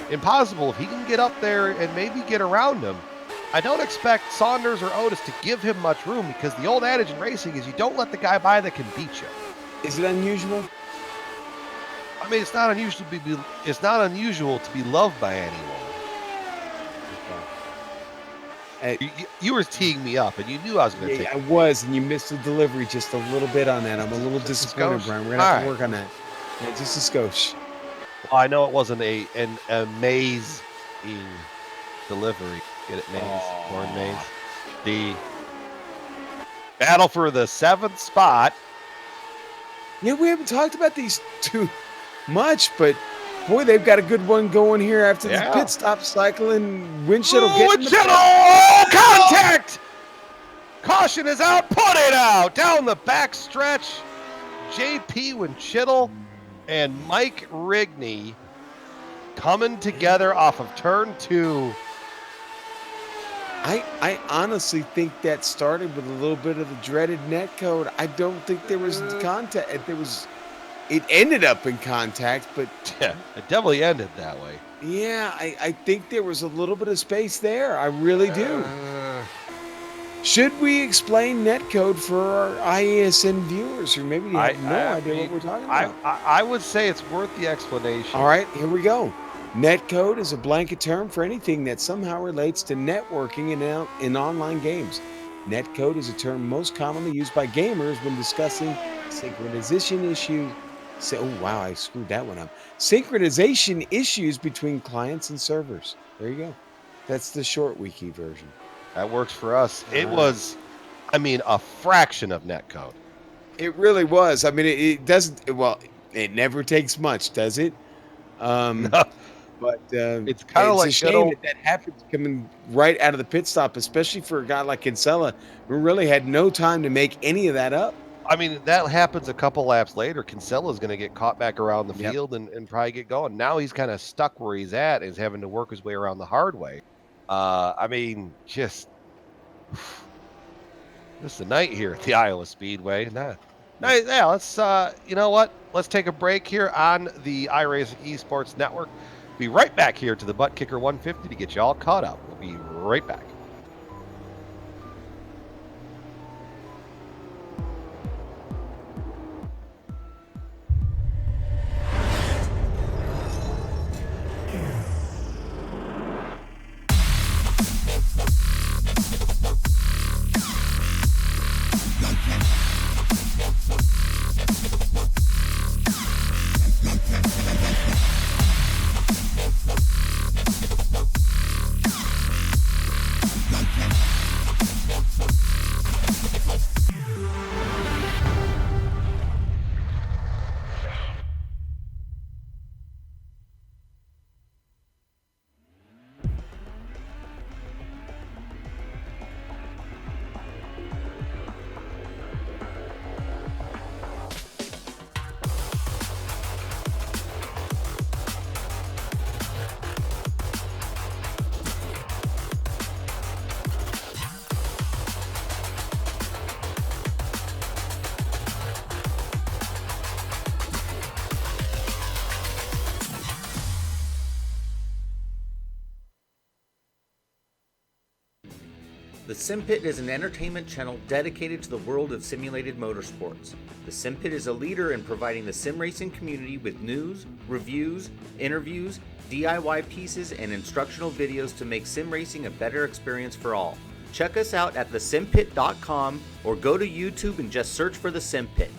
if he can get up there and maybe get around him. I don't expect Saunders or Otis to give him much room because the old adage in racing is you don't let the guy by that can beat you. Is it unusual? I mean, it's not unusual to be loved by anyone. You were teeing me up, and you knew I was going to take I was, and you missed the delivery just a little bit on that. I'm a little disappointed, Brian. We're going to have to work on that. Yeah, just a skosh. Well, I know it wasn't an amazing delivery. Get it, Maze? Corn Maze. The battle for the 7th spot. Yeah, we haven't talked about these too much, but boy, they've got a good one going here after the pit stop cycling. Windshield getting Contact! Caution is out. Put it out. Down the back stretch. JP Winchittle and Mike Rigney coming together off of turn 2. I honestly think that started with a little bit of the dreaded net code. I don't think there was contact. It ended up in contact, but yeah, it definitely ended that way. Yeah, I think there was a little bit of space there. I really do. Should we explain netcode for our IASN viewers who maybe have no idea what we're talking about? I would say it's worth the explanation. All right, here we go. Netcode is a blanket term for anything that somehow relates to networking in online games. Netcode is a term most commonly used by gamers when discussing synchronization issues. Oh, wow, I screwed that one up. Synchronization issues between clients and servers. There you go. That's the short wiki version. That works for us. It was, a fraction of netcode. It really was. It doesn't, well, it never takes much, does it? But it's kind of like a shame that happens coming right out of the pit stop, especially for a guy like Kinsella, who really had no time to make any of that up. That happens a couple laps later. Kinsella's going to get caught back around the field and probably get going. Now he's kind of stuck where he's at and he's having to work his way around the hard way. Just this is a night here at the Iowa Speedway. Let's you know what? Let's take a break here on the iRacing Esports Network. Be right back here to the Butt Kicker 150 to get you all caught up. We'll be right back. The Sim Pit is an entertainment channel dedicated to the world of simulated motorsports. The Sim Pit is a leader in providing the sim racing community with news, reviews, interviews, DIY pieces, and instructional videos to make sim racing a better experience for all. Check us out at thesimpit.com or go to YouTube and just search for The Sim Pit.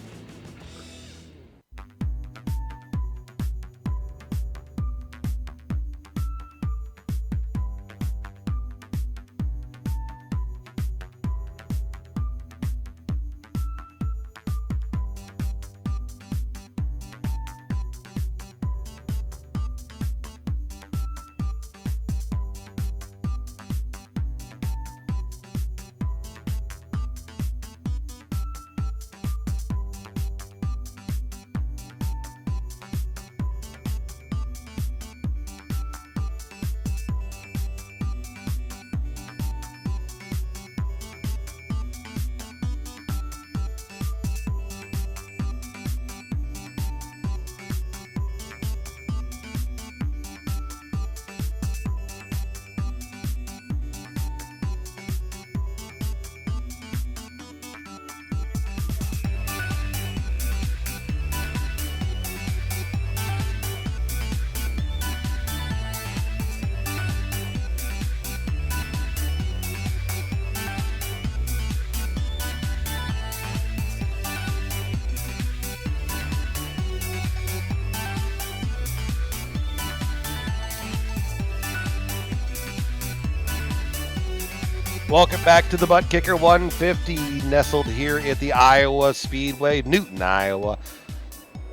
Welcome back to the Butt Kicker 150, nestled here at the Iowa Speedway, Newton, Iowa.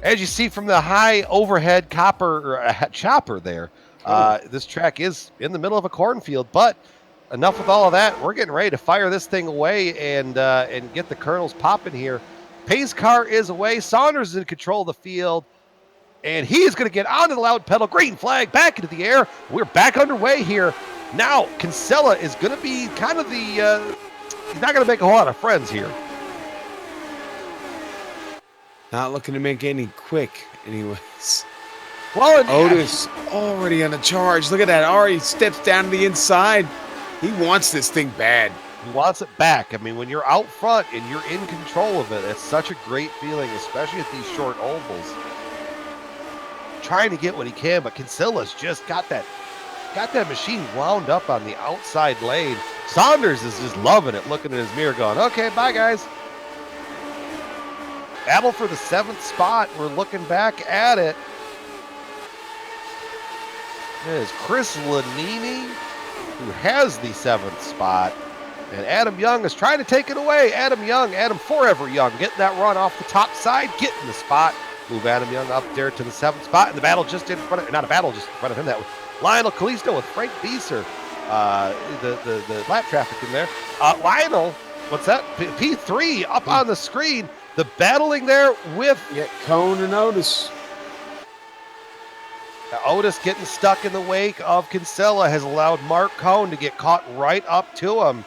As you see from the high overhead chopper there, this track is in the middle of a cornfield, but enough with all of that. We're getting ready to fire this thing away and get the kernels popping here. Pace car is away. Saunders is in control of the field, and he is going to get onto the loud pedal. Green flag back into the air. We're back underway here. Now, Kinsella is going to be kind of the, he's not going to make a whole lot of friends here. Not looking to make any quick, anyways. Well, Otis already on the charge. Look at that. Already steps down to the inside. He wants this thing bad. He wants it back. I mean, when you're out front and you're in control of it, it's such a great feeling, especially at these short ovals. Trying to get what he can, but Kinsella's just got that machine wound up on the outside lane. Saunders is just loving it, looking in his mirror going, okay, bye, guys. Battle for the 7th spot. We're looking back at it. It is Chris Lanini who has the 7th spot. And Adam Young is trying to take it away. Adam Forever Young, getting that run off the top side, getting the spot. Move Adam Young up there to the 7th spot. And the battle just in front of, not a battle, just in front of him. That was Lionel Kalisto with Frank Beeser. The lap traffic in there. Lionel, what's that? P3 up on the screen. The battling there with Cone and Otis. Otis getting stuck in the wake of Kinsella has allowed Mark Cone to get caught right up to him.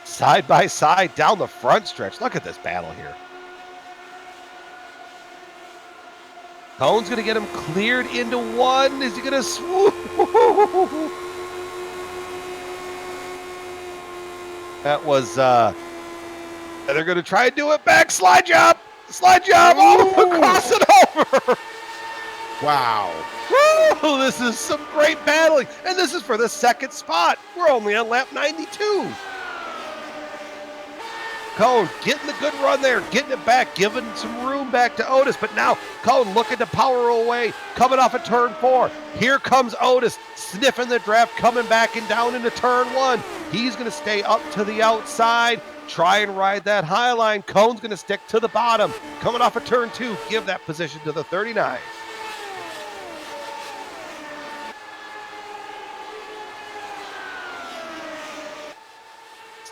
Side by side down the front stretch. Look at this battle here. Cone's going to get him cleared into one. Is he going to swoop? That was, and they're going to try and do it back. Slide job! Slide job! Oh, cross it over! Wow. Woo! This is some great battling. And this is for the second spot. We're only on lap 92. Cone getting the good run there, getting it back, giving some room back to Otis. But now Cone looking to power away, coming off of turn 4. Here comes Otis, sniffing the draft, coming back and down into turn 1. He's going to stay up to the outside, try and ride that high line. Cone's going to stick to the bottom, coming off of turn 2, give that position to the 39.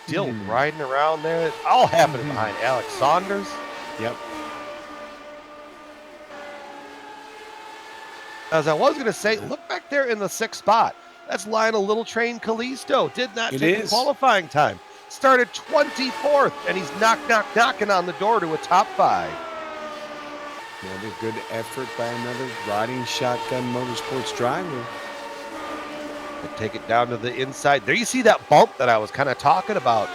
Still riding around there. It's all happening behind Alex Saunders. Yep. As I was going to say, look back there in the 6th spot. That's Lionel Little Train Callisto. Did not take the qualifying time. Started 24th, and he's knocking on the door to a top 5. Another good effort by another riding shotgun motorsports driver. Take it down to the inside. There you see that bump that I was kind of talking about.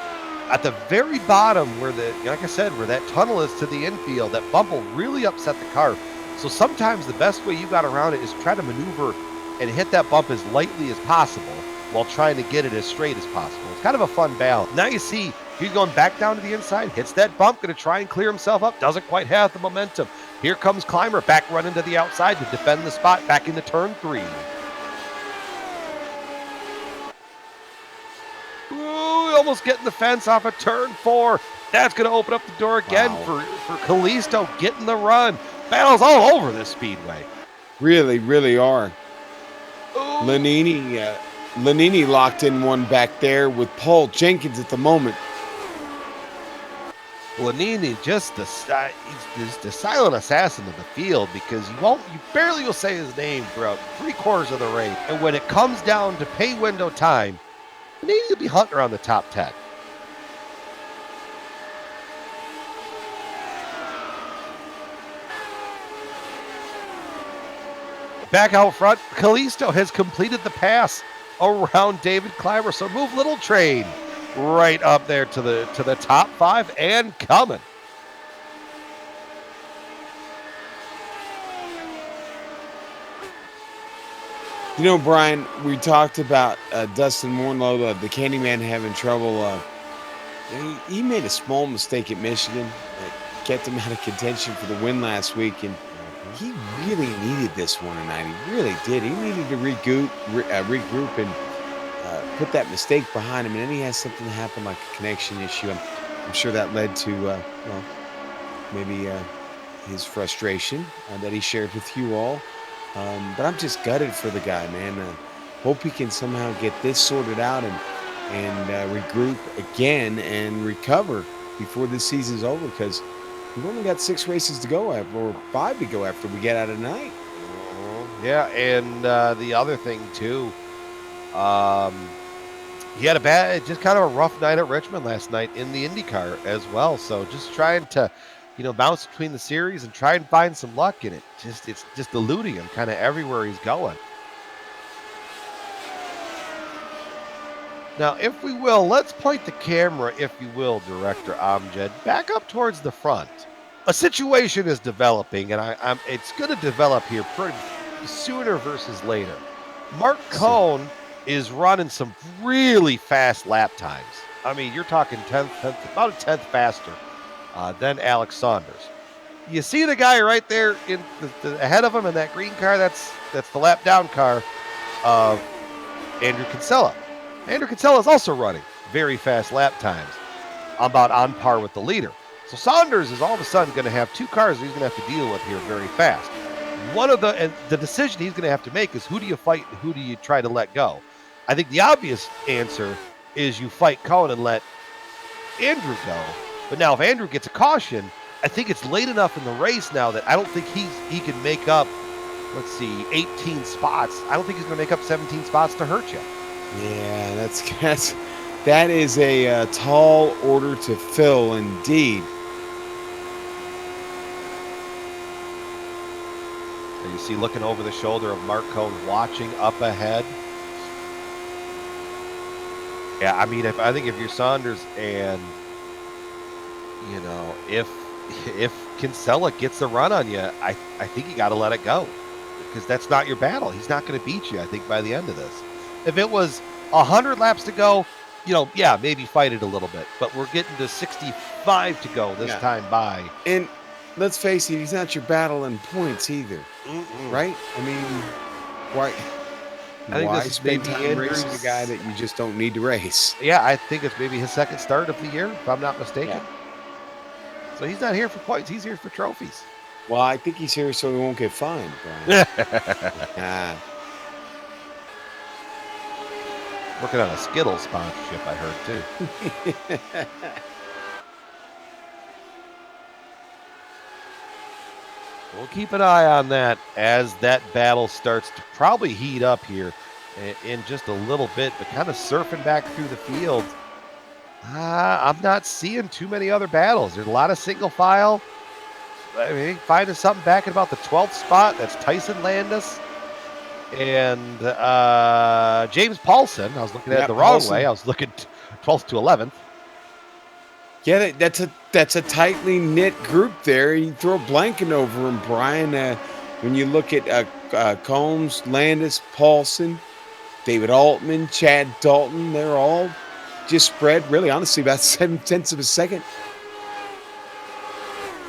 At the very bottom where like I said, where that tunnel is to the infield, that bump will really upset the car. So sometimes the best way you got around it is try to maneuver and hit that bump as lightly as possible while trying to get it as straight as possible. It's kind of a fun balance. Now you see he's going back down to the inside, hits that bump, going to try and clear himself up, doesn't quite have the momentum. Here comes Clymer back running to the outside to defend the spot back into turn 3. Ooh, almost getting the fence off of turn 4. That's going to open up the door again for Callisto getting the run. Battles all over this speedway. Really, really are. Lanini locked in one back there with Paul Jenkins at the moment. Lanini he's the silent assassin of the field because you barely will say his name throughout 3/4 of the race. And when it comes down to pay window time, Lanini will be hunting around the top 10. Back out front, Callisto has completed the pass around David Clymer. So move Little Train right up there to the top 5 and coming. You know, Brian, we talked about Dustin Morneau, the Candyman, having trouble. He made a small mistake at Michigan that kept him out of contention for the win last week, and he really needed this one tonight. He really did. He needed to regroup and put that mistake behind him, and then he has something happen like a connection issue. I'm sure that led to, maybe his frustration that he shared with you all. But I'm just gutted for the guy, man. Hope he can somehow get this sorted out and regroup again and recover before this season's over, because we've only got 6 races to go after, or 5 to go after we get out of tonight. Yeah, and the other thing too, he had just kind of a rough night at Richmond last night in the IndyCar as well. So just trying to, bounce between the series and try and find some luck in it. It's just eluding him kind of everywhere he's going. Now, if we will, let's point the camera, if you will, Director Amjad, back up towards the front. A situation is developing, and it's going to develop here pretty sooner versus later. Mark Cohn is running some really fast lap times. I mean, you're talking about a tenth faster than Alex Saunders. You see the guy right there in ahead of him in that green car? That's the lap down car of Andrew Kinsella. Andrew Kinsella is also running very fast lap times, about on par with the leader. So Saunders is all of a sudden going to have 2 cars he's going to have to deal with here very fast. The decision he's going to have to make is, who do you fight and who do you try to let go? I think the obvious answer is you fight Cohen and let Andrew go. But now if Andrew gets a caution, I think it's late enough in the race now that I don't think he can make up, 18 spots. I don't think he's going to make up 17 spots to hurt you. Yeah, that is a tall order to fill indeed. And you see, looking over the shoulder of Mark Cohn, watching up ahead. Yeah, I mean, I think if you're Saunders and if Kinsella gets a run on you, I think you got to let it go because that's not your battle. He's not going to beat you. I think by the end of this, if it was 100 laps to go, yeah, maybe fight it a little bit. But we're getting to 65 to go this time by. And let's face it, he's not your battle in points either, right? I mean, why? I think Why this is spend maybe time racing a Andrew's guy that you just don't need to race? Yeah, I think it's maybe his second start of the year, if I'm not mistaken. Yeah. So he's not here for points. He's here for trophies. Well, I think he's here so he won't get fined, Brian. Working on a Skittles sponsorship, I heard, too. We'll keep an eye on that as that battle starts to probably heat up here in just a little bit, but kind of surfing back through the field. I'm not seeing too many other battles. There's a lot of single file. I mean, finding something back at about the 12th spot. That's Tyson Landis and James Paulson. I was looking at it the wrong way. I was looking 12th to 11th. Yeah, that's a tightly knit group there. You throw a blanket over them, Brian. When you look at Combs, Landis, Paulson, David Altman, Chad Dalton, they're all just spread, really, honestly, about 7/10 of a second.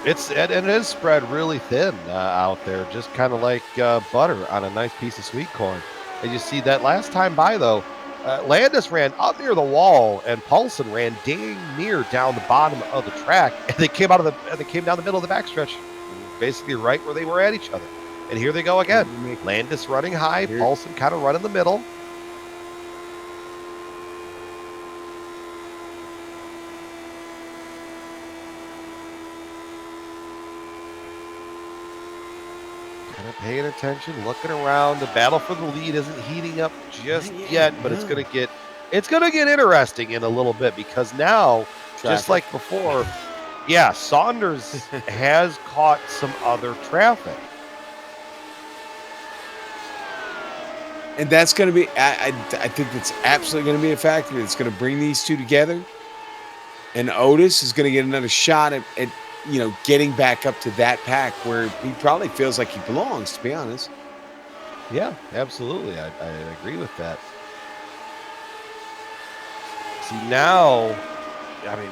And it is spread really thin out there, just kind of like butter on a nice piece of sweet corn. And you see that last time by, though, Landis ran up near the wall, and Paulson ran dang near down the bottom of the track, and they came down the middle of the backstretch, basically right where they were at each other. And here they go again. Landis running high, Paulson kind of running the middle. Kind of paying attention, looking around. The battle for the lead isn't heating up just yet, but it's gonna get interesting in a little bit because now, just like before, Saunders has caught some other traffic. And that's going to be, I think that's absolutely going to be a factor. It's going to bring these two together. And Otis is going to get another shot at getting back up to that pack where he probably feels like he belongs, to be honest. Yeah, absolutely. I agree with that. See, now, I mean,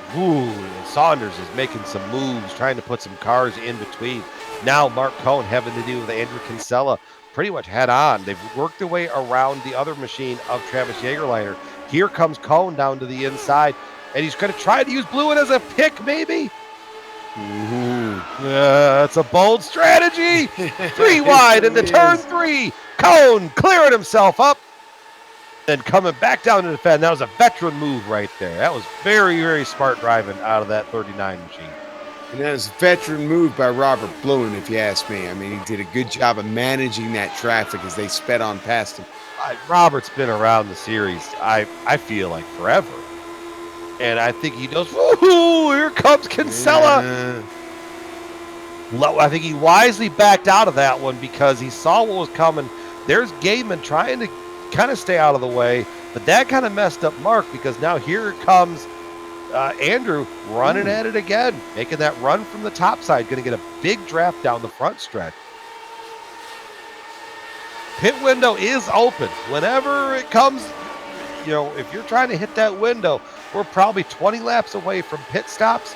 Saunders is making some moves, trying to put some cars in between. Now Mark Cohn having to do with Andrew Kinsella pretty much head on. They've worked their way around the other machine of Travis Jagerleiter. Here comes Cohn down to the inside, and he's going to try to use Blewin as a pick, maybe. That's a bold strategy. 3 wide into turn 3. Cohn clearing himself up and coming back down to defend. That was a veteran move right there. That was very, very smart driving out of that 39 machine. And that was a veteran move by Robert Blewin, if you ask me. I mean, he did a good job of managing that traffic as they sped on past him. Robert's been around the series, I feel like, forever. And I think he knows, woohoo, here comes Kinsella. I think he wisely backed out of that one because he saw what was coming. There's Gaiman trying to kind of stay out of the way, but that kind of messed up Mark because now here comes Andrew running at it again, making that run from the top side, going to get a big draft down the front stretch. Pit window is open. Whenever it comes, if you're trying to hit that window, we're probably 20 laps away from pit stops.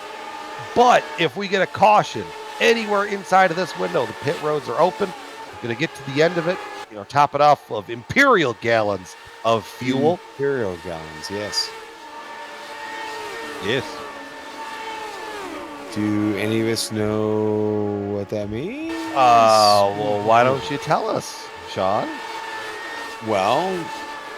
But if we get a caution anywhere inside of this window, the pit roads are open. We're going to get to the end of it, top it off of Imperial gallons of fuel. Imperial gallons, yes. Yes. Do any of us know what that means? Well, why don't you tell us, Sean? Well,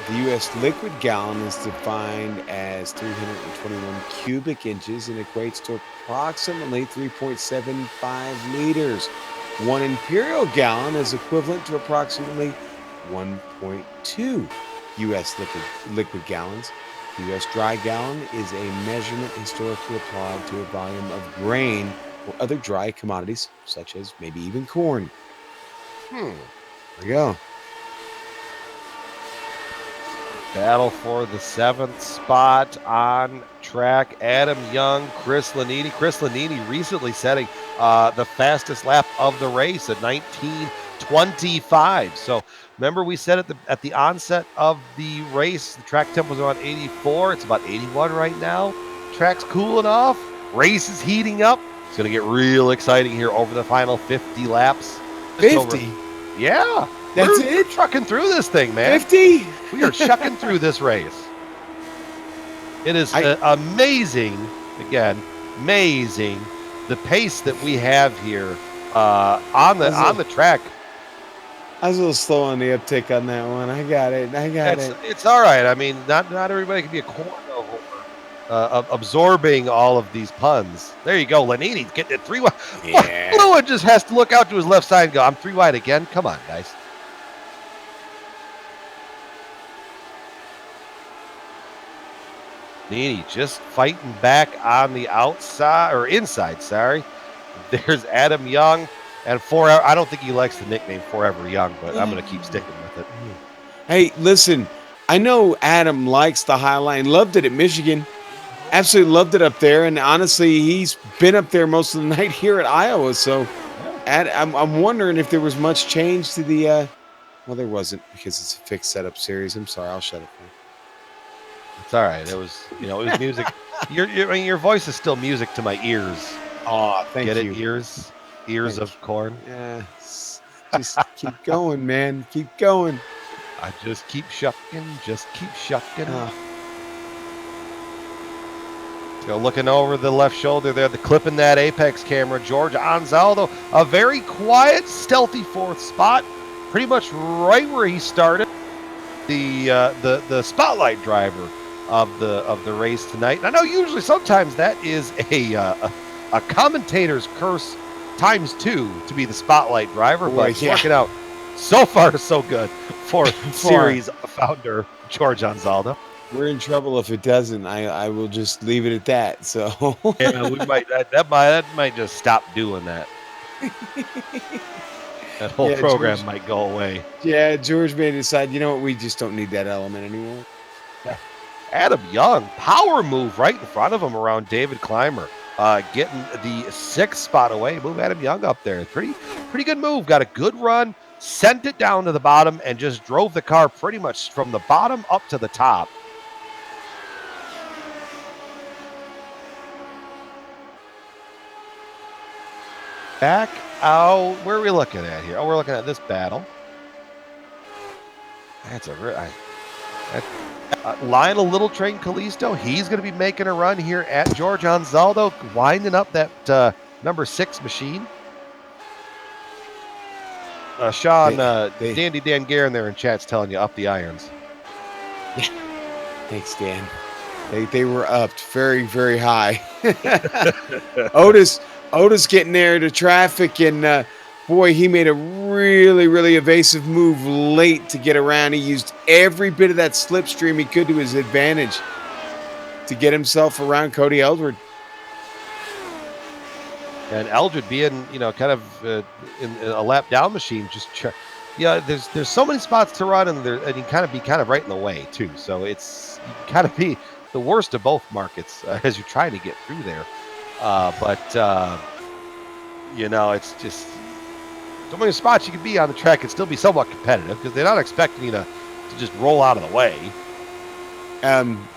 the U.S. liquid gallon is defined as 321 cubic inches and equates to approximately 3.75 liters. 1 imperial gallon is equivalent to approximately 1.2 U.S. liquid gallons. The U.S. dry gallon is a measurement historically applied to a volume of grain or other dry commodities, such as maybe even corn. There you go. Battle for the 7th spot on track. Adam Young, Chris Lanini. Chris Lanini recently setting the fastest lap of the race at 19:25. So remember we said at the onset of the race, the track tempo was around 84. It's about 81 right now. Track's cooling off. Race is heating up. It's going to get real exciting here over the final 50 laps. 50? Yeah. That's We're it? trucking through this thing, man. 50? We are chucking through this race. It is amazing, again, amazing the pace that we have here on the track. I was a little slow on the uptick on that one. I got it. It's all right. I mean, not everybody can be a cornhole absorbing all of these puns. There you go. Lanini's getting it 3 wide. Yeah. Fluid just has to look out to his left side and go, I'm 3 wide again. Come on, guys. Nini just fighting back on the outside or inside. Sorry, there's Adam Young and Forever. I don't think he likes the nickname Forever Young, but I'm going to keep sticking with it. Hey, listen, I know Adam likes the High Line. Loved it at Michigan. Absolutely loved it up there. And honestly, he's been up there most of the night here at Iowa. So I'm wondering if there was much change to the well, there wasn't because it's a fixed setup series. I'm sorry, I'll shut up. It's all right. It was music. Your voice is still music to my ears. Oh, thank you. Get it? Ears of corn. Yeah. Just keep going, man. Keep going. I just keep shucking. So looking over the left shoulder there, clipping that apex camera. George Anzaldo, a very quiet, stealthy 4th spot, pretty much right where he started. The spotlight driver of the race tonight. And I know usually sometimes that is a commentator's curse times 2 to be the spotlight driver, but it's working out so far so good for series founder George Anzaldo. We're in trouble if it doesn't. I will just leave it at that. So yeah, we might that might just stop doing that. That whole program George might go away. Yeah, George may decide, you know what, we just don't need that element anymore. Yeah. Adam Young, power move right in front of him around David Clymer. Getting the 6th spot away. Move Adam Young up there. Pretty good move. Got a good run, sent it down to the bottom, and just drove the car pretty much from the bottom up to the top. Back out. Where are we looking at here? Oh, we're looking at this battle. That's Lionel Little Train Callisto. He's going to be making a run here at George Anzaldo, winding up that number 6 machine. Sean, Dandy Dan Guerin there in chat's telling you up the irons. Yeah. Thanks, Dan. They were upped very, very high. Otis getting there to traffic, and boy, he made a really, really evasive move late to get around. He used every bit of that slipstream he could to his advantage to get himself around Cody Eldred. And Eldred being, kind of in a lap down machine, there's so many spots to run, and you kind of be right in the way too. So you kind of be the worst of both markets as you're trying to get through there. It's just so many spots you could be on the track and still be somewhat competitive because they're not expecting you to just roll out of the way.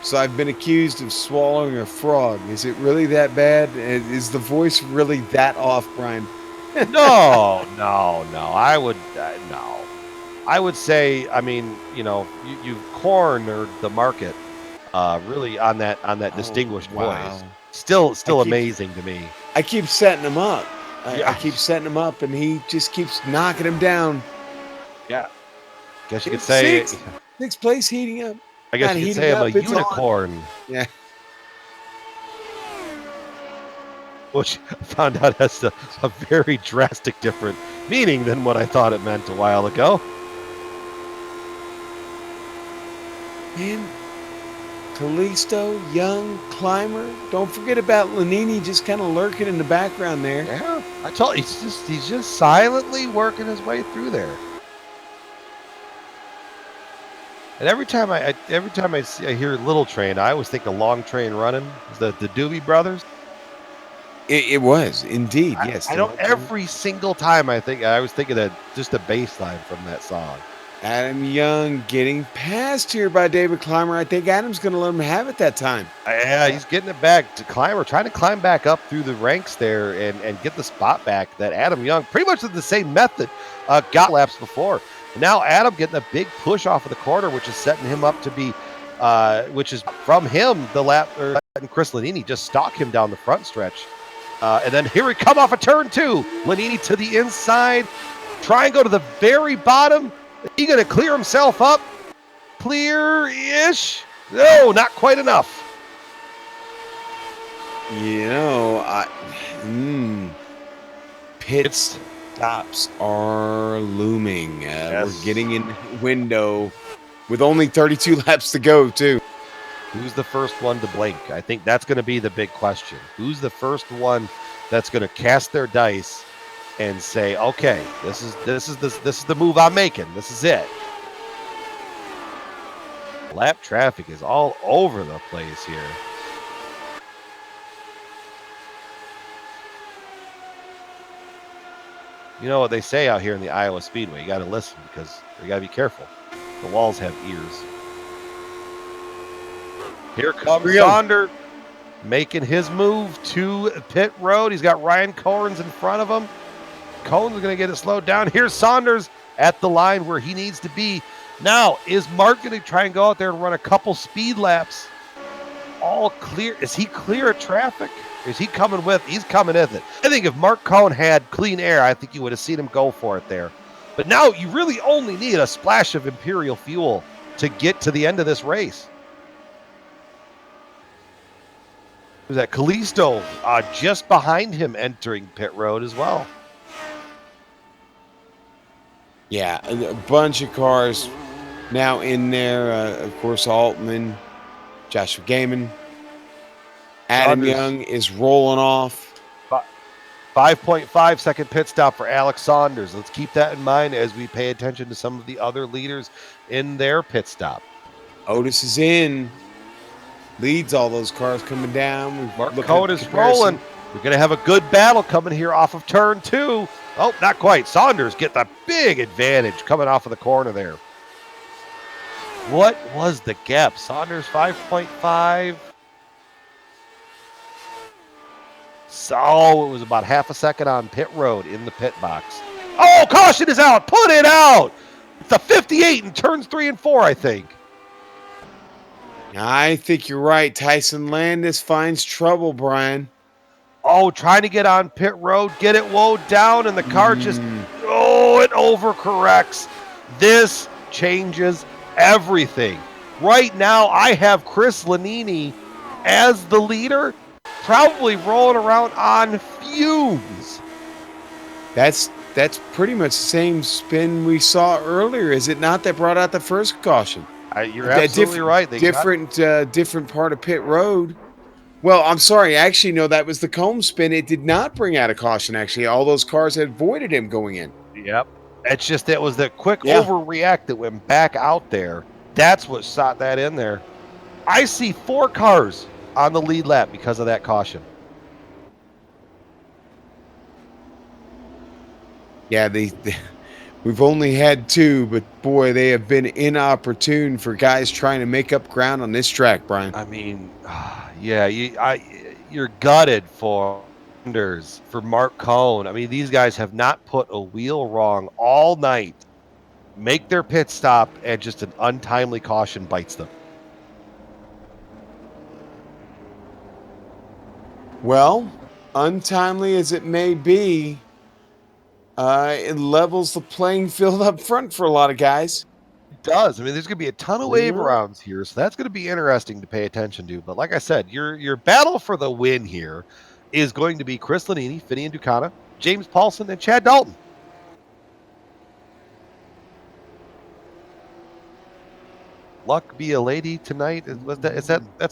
So I've been accused of swallowing a frog. Is it really that bad? Is the voice really that off, Brian? No. I would say, you've cornered the market really on that distinguished voice. Still amazing to me. I keep setting him up. I keep setting him up, and he just keeps knocking him down. Yeah. Guess you could say sixth place heating up. I guess you could say I'm a unicorn. On. Yeah. Which I found out has a very drastic different meaning than what I thought it meant a while ago. Man, Callisto, Young, Clymer. Don't forget about Lanini just kind of lurking in the background there. Yeah, I told you, he's just silently working his way through there. And every time I hear Little Train, I always think of Long Train Running. The Doobie Brothers. It was indeed, yes. I don't every single time I was thinking of just a bass line from that song. Adam Young getting passed here by David Clymer. I think Adam's going to let him have it that time. Yeah, he's getting it back to Clymer, trying to climb back up through the ranks there and get the spot back that Adam Young, pretty much with the same method, got laps before. And now Adam getting a big push off of the corner, which is setting him up to be, which is from him, the lap, and Chris Lanini just stalk him down the front stretch. And then here we come off a turn 2. Lanini to the inside, try and go to the very bottom. He going to clear himself up? Clear-ish? No, not quite enough. You know, pit stops are looming. We're getting in the window with only 32 laps to go, too. Who's the first one to blink? I think that's going to be the big question. Who's the first one that's going to cast their dice and say, "Okay, this is the move I'm making. This is it." Lap traffic is all over the place here. You know what they say out here in the Iowa Speedway? You got to listen because you got to be careful. The walls have ears. Here comes Saunders making his move to pit road. He's got Ryan Cohrens in front of him. Cohn's going to get it slowed down. Here's Saunders at the line where he needs to be. Now, is Mark going to try and go out there and run a couple speed laps? All clear. Is he clear of traffic? Is he coming with? He's coming with it. I think if Mark Cohn had clean air, I think you would have seen him go for it there. But now you really only need a splash of Imperial fuel to get to the end of this race. There's that Kalisto just behind him entering pit road as well. Yeah, a bunch of cars now in there. Of course, Altman, Joshua Gaiman. Adam Saunders. Young is rolling off. 5.5 second pit stop for Alex Saunders. Let's keep that in mind as we pay attention to some of the other leaders in their pit stop. Otis is in. Leads all those cars coming down. Mark Cohn is rolling. We're going to have a good battle coming here off of turn 2. Oh, not quite. Saunders get the big advantage coming off of the corner there. What was the gap? Saunders 5.5. So it was about half a second on pit road in the pit box. Oh, caution is out. Put it out. It's a 58 in turns 3 and 4, I think. I think you're right. Tyson Landis finds trouble, Brian. Oh, trying to get on pit road, get it woed down, and the car just, it overcorrects. This changes everything. Right now, I have Chris Lanini as the leader, probably rolling around on fumes. That's pretty much the same spin we saw earlier, is it not, that brought out the first caution? You're absolutely right. Different part of pit road. Well, I'm sorry. Actually, no, that was the Combs spin. It did not bring out a caution, actually. All those cars had avoided him going in. Yep. It's just that was the quick overreact that went back out there. That's what shot that in there. I see 4 cars on the lead lap because of that caution. Yeah, we've only had 2, but boy, they have been inopportune for guys trying to make up ground on this track, Brian. I mean, yeah, you're gutted for Mark Cohn. I mean, these guys have not put a wheel wrong all night. Make their pit stop, and just an untimely caution bites them. Well, untimely as it may be, it levels the playing field up front for a lot of guys. It does. I mean, there's going to be a ton of wave rounds here, so that's going to be interesting to pay attention to. But like I said, your battle for the win here is going to be Chris Lanini, Finian Ducana, James Paulson, and Chad Dalton. Luck be a lady tonight. That's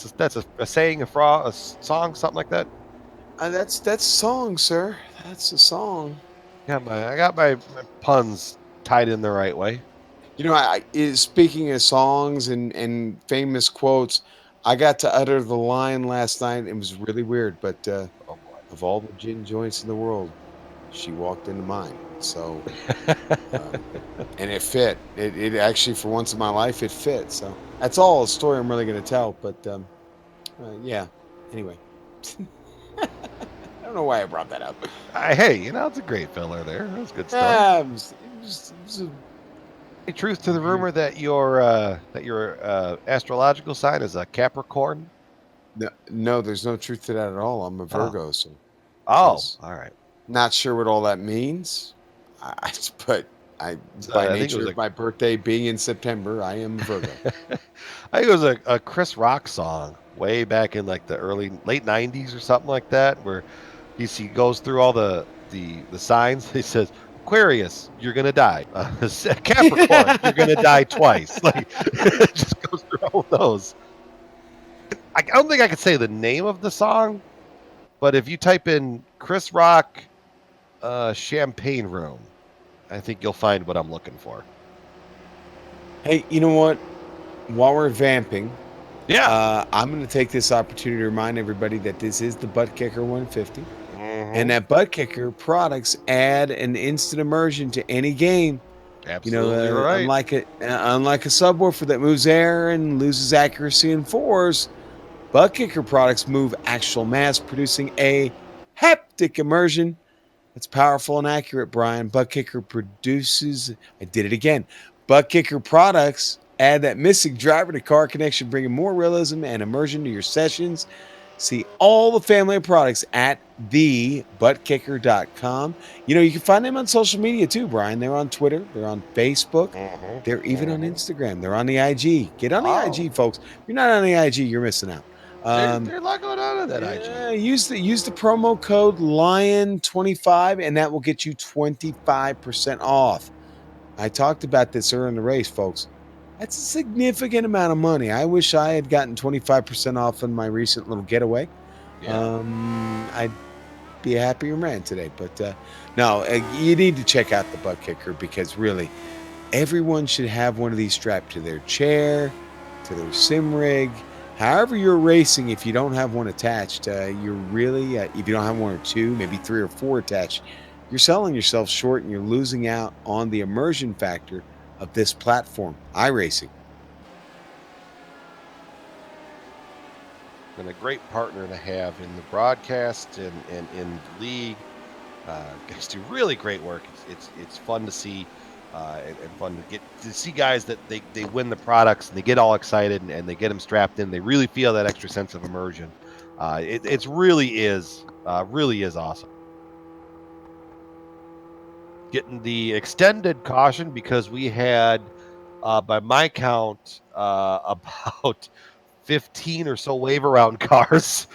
a saying, a song, something like that? That's song, sir. That's a song. Yeah, I got my puns tied in the right way. You know, speaking of songs and famous quotes, I got to utter the line last night. It was really weird, but Oh boy. of all the gin joints in the world, she walked into mine. So, um, and it fit. It actually, for once in my life, it fit. So that's all a story I'm really going to tell. But yeah. Anyway, I don't know why I brought that up. Hey, it's a great filler there. That was a good story. It was Any truth to the weird. rumor that your astrological sign is a Capricorn? No, no, there's no truth to that at all. I'm a Oh, Virgo, so oh, yes. all right. Not sure what all that means. But by I think it nature was of my birthday being in September, I am a Virgo. I think it was a Chris Rock song way back in like the late '90s or something like that, where he goes through all the signs. He says, Aquarius, you're gonna die. Capricorn, you're gonna die twice. Like it just goes through all of those. I don't think I could say the name of the song, but if you type in Chris Rock Champagne Room, I think you'll find what I'm looking for. Hey, you know what? While we're vamping, Yeah. I'm going to take this opportunity to remind everybody that this is the Butt Kicker 150, and Hmm. that Butt Kicker products add an instant immersion to any game. Absolutely right. Unlike a subwoofer that moves air and loses accuracy in force, Butt Kicker products move actual mass, producing a haptic immersion. That's powerful and accurate, Brian. Butt Kicker produces, I did it again. Butt Kicker products add that missing driver to car connection, bringing more realism and immersion to your sessions. See all the family of products at thebuttkicker.com. You can find them on social media too, Brian. They're on Twitter, they're on Facebook, Hmm. they're even on Hmm. Instagram, they're on the IG. Get on the Oh, IG, folks. If you're not on the IG, you're missing out. there's a lot going on in that IG. Yeah, use the promo code Lion25 and that will get you 25% off. I talked about this earlier in the race, folks. That's a significant amount of money. I wish I had gotten 25% off in my recent little getaway. Yeah. I'd be a happier man today. But no, you need to check out the Butt Kicker because really, everyone should have one of these strapped to their chair, to their sim rig. However, you're racing, if you don't have one attached, you're really, if you don't have one or two, maybe three or four attached, you're selling yourself short and you're losing out on the immersion factor of this platform, iRacing. And a great partner to have in the broadcast and in the league. Guys do really great work. It's fun to see and fun to get to see guys that they win the products and they get all excited and they get them strapped in. They really feel that extra sense of immersion. It's really is awesome. Getting the extended caution because we had, by my count, about 15 or so wave around cars.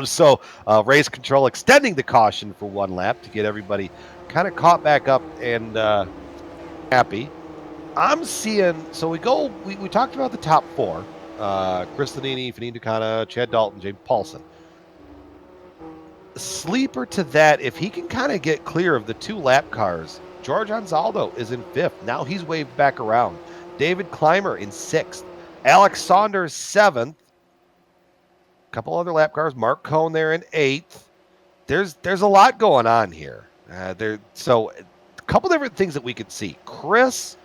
So race control extending the caution for one lap to get everybody kind of caught back up and happy. I'm seeing, so we talked about the top four, Chris Lanini, Fanine Ducana, Chad Dalton, James Paulson. Sleeper to that, if he can kind of get clear of the two lap cars, George Anzaldo is in fifth. Now he's waved back around. David Clymer in sixth. Alex Saunders seventh. A couple other lap cars. Mark Cohn there in eighth. There's a lot going on here. So a couple different things that we could see. Chris,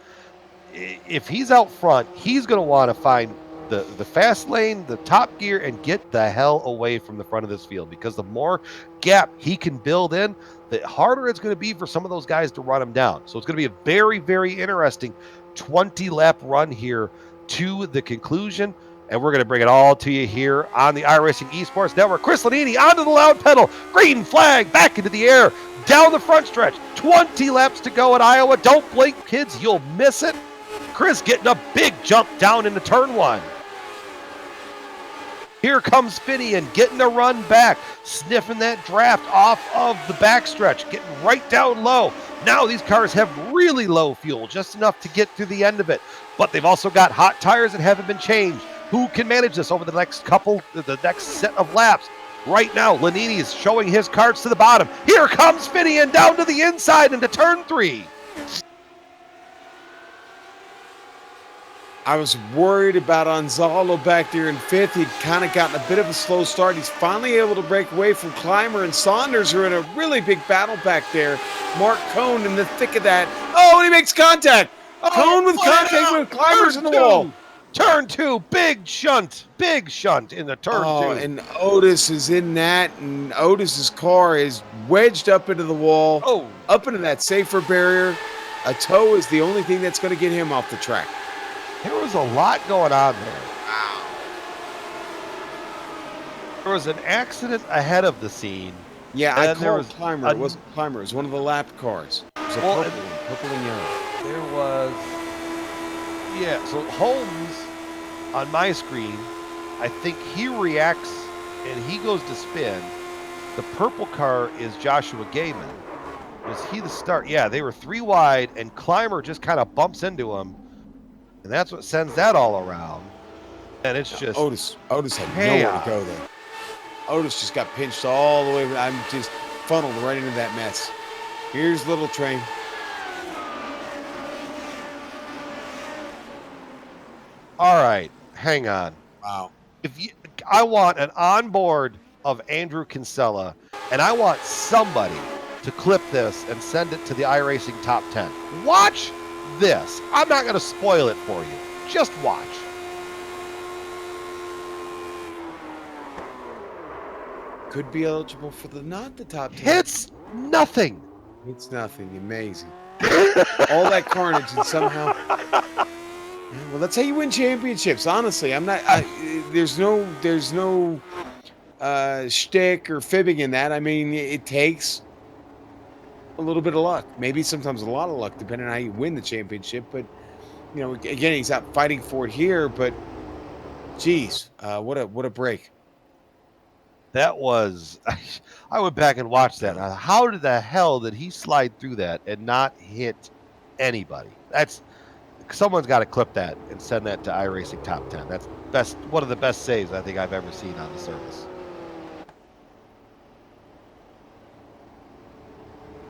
if he's out front, he's going to want to find the fast lane, the top gear, and get the hell away from the front of this field because the more gap he can build in, the harder it's going to be for some of those guys to run him down. So it's going to be a very, very interesting 20-lap run here to the conclusion. And we're going to bring it all to you here on the iRacing Esports Network. Chris Lanini onto the loud pedal. Green flag back into the air. Down the front stretch. 20 laps to go at Iowa. Don't blink, kids. You'll miss it. Chris getting a big jump down into turn one. Here comes Finian getting a run back, sniffing that draft off of the backstretch, getting right down low. Now these cars have really low fuel, just enough to get to the end of it. But they've also got hot tires that haven't been changed. Who can manage this over the next set of laps? Right now, Lanini is showing his cards to the bottom. Here comes Finian down to the inside into turn three. I was worried about Anzalo back there in 5th. He'd kind of gotten a bit of a slow start. He's finally able to break away from Clymer and Saunders, who are in a really big battle back there. Mark Cohn in the thick of that. Oh, and he makes contact. Cohn with contact with Clymer's in the wall. Turn 2, big shunt in the turn 2. Oh, and Otis is in that, and Otis's car is wedged up into the wall, up into that safer barrier. A toe is the only thing that's going to get him off the track. There was a lot going on there. Wow. There was an accident ahead of the scene. Yeah, I called Clymer. It wasn't Clymer. It was one of the lap cars. It was a purple and yellow. There was... Yeah, so Holmes, on my screen, I think he reacts and he goes to spin. The purple car is Joshua Gaiman. Was he the start? Yeah, they were 3 wide, and Clymer just kind of bumps into him. And that's what sends that all around. And it's just... Otis had nowhere to go there. Otis just got pinched all the way. I'm just funneled right into that mess. Here's Little Train. All right, hang on. Wow. I want an onboard of Andrew Kinsella, and I want somebody to clip this and send it to the iRacing Top 10. Watch this. I'm not going to spoil it for you. Just watch. Could be eligible for the top 10. It's nothing. It's nothing. Amazing. All that carnage and somehow... Well, that's how you win championships. Honestly, I'm not. There's no shtick or fibbing in that. I mean, it takes a little bit of luck, maybe sometimes a lot of luck, depending on how you win the championship. But again, he's out fighting for it here. But, geez, what a break! That was. I went back and watched that. How did the hell did he slide through that and not hit anybody? Someone's got to clip that and send that to iRacing Top 10. That's one of the best saves I think I've ever seen on the service.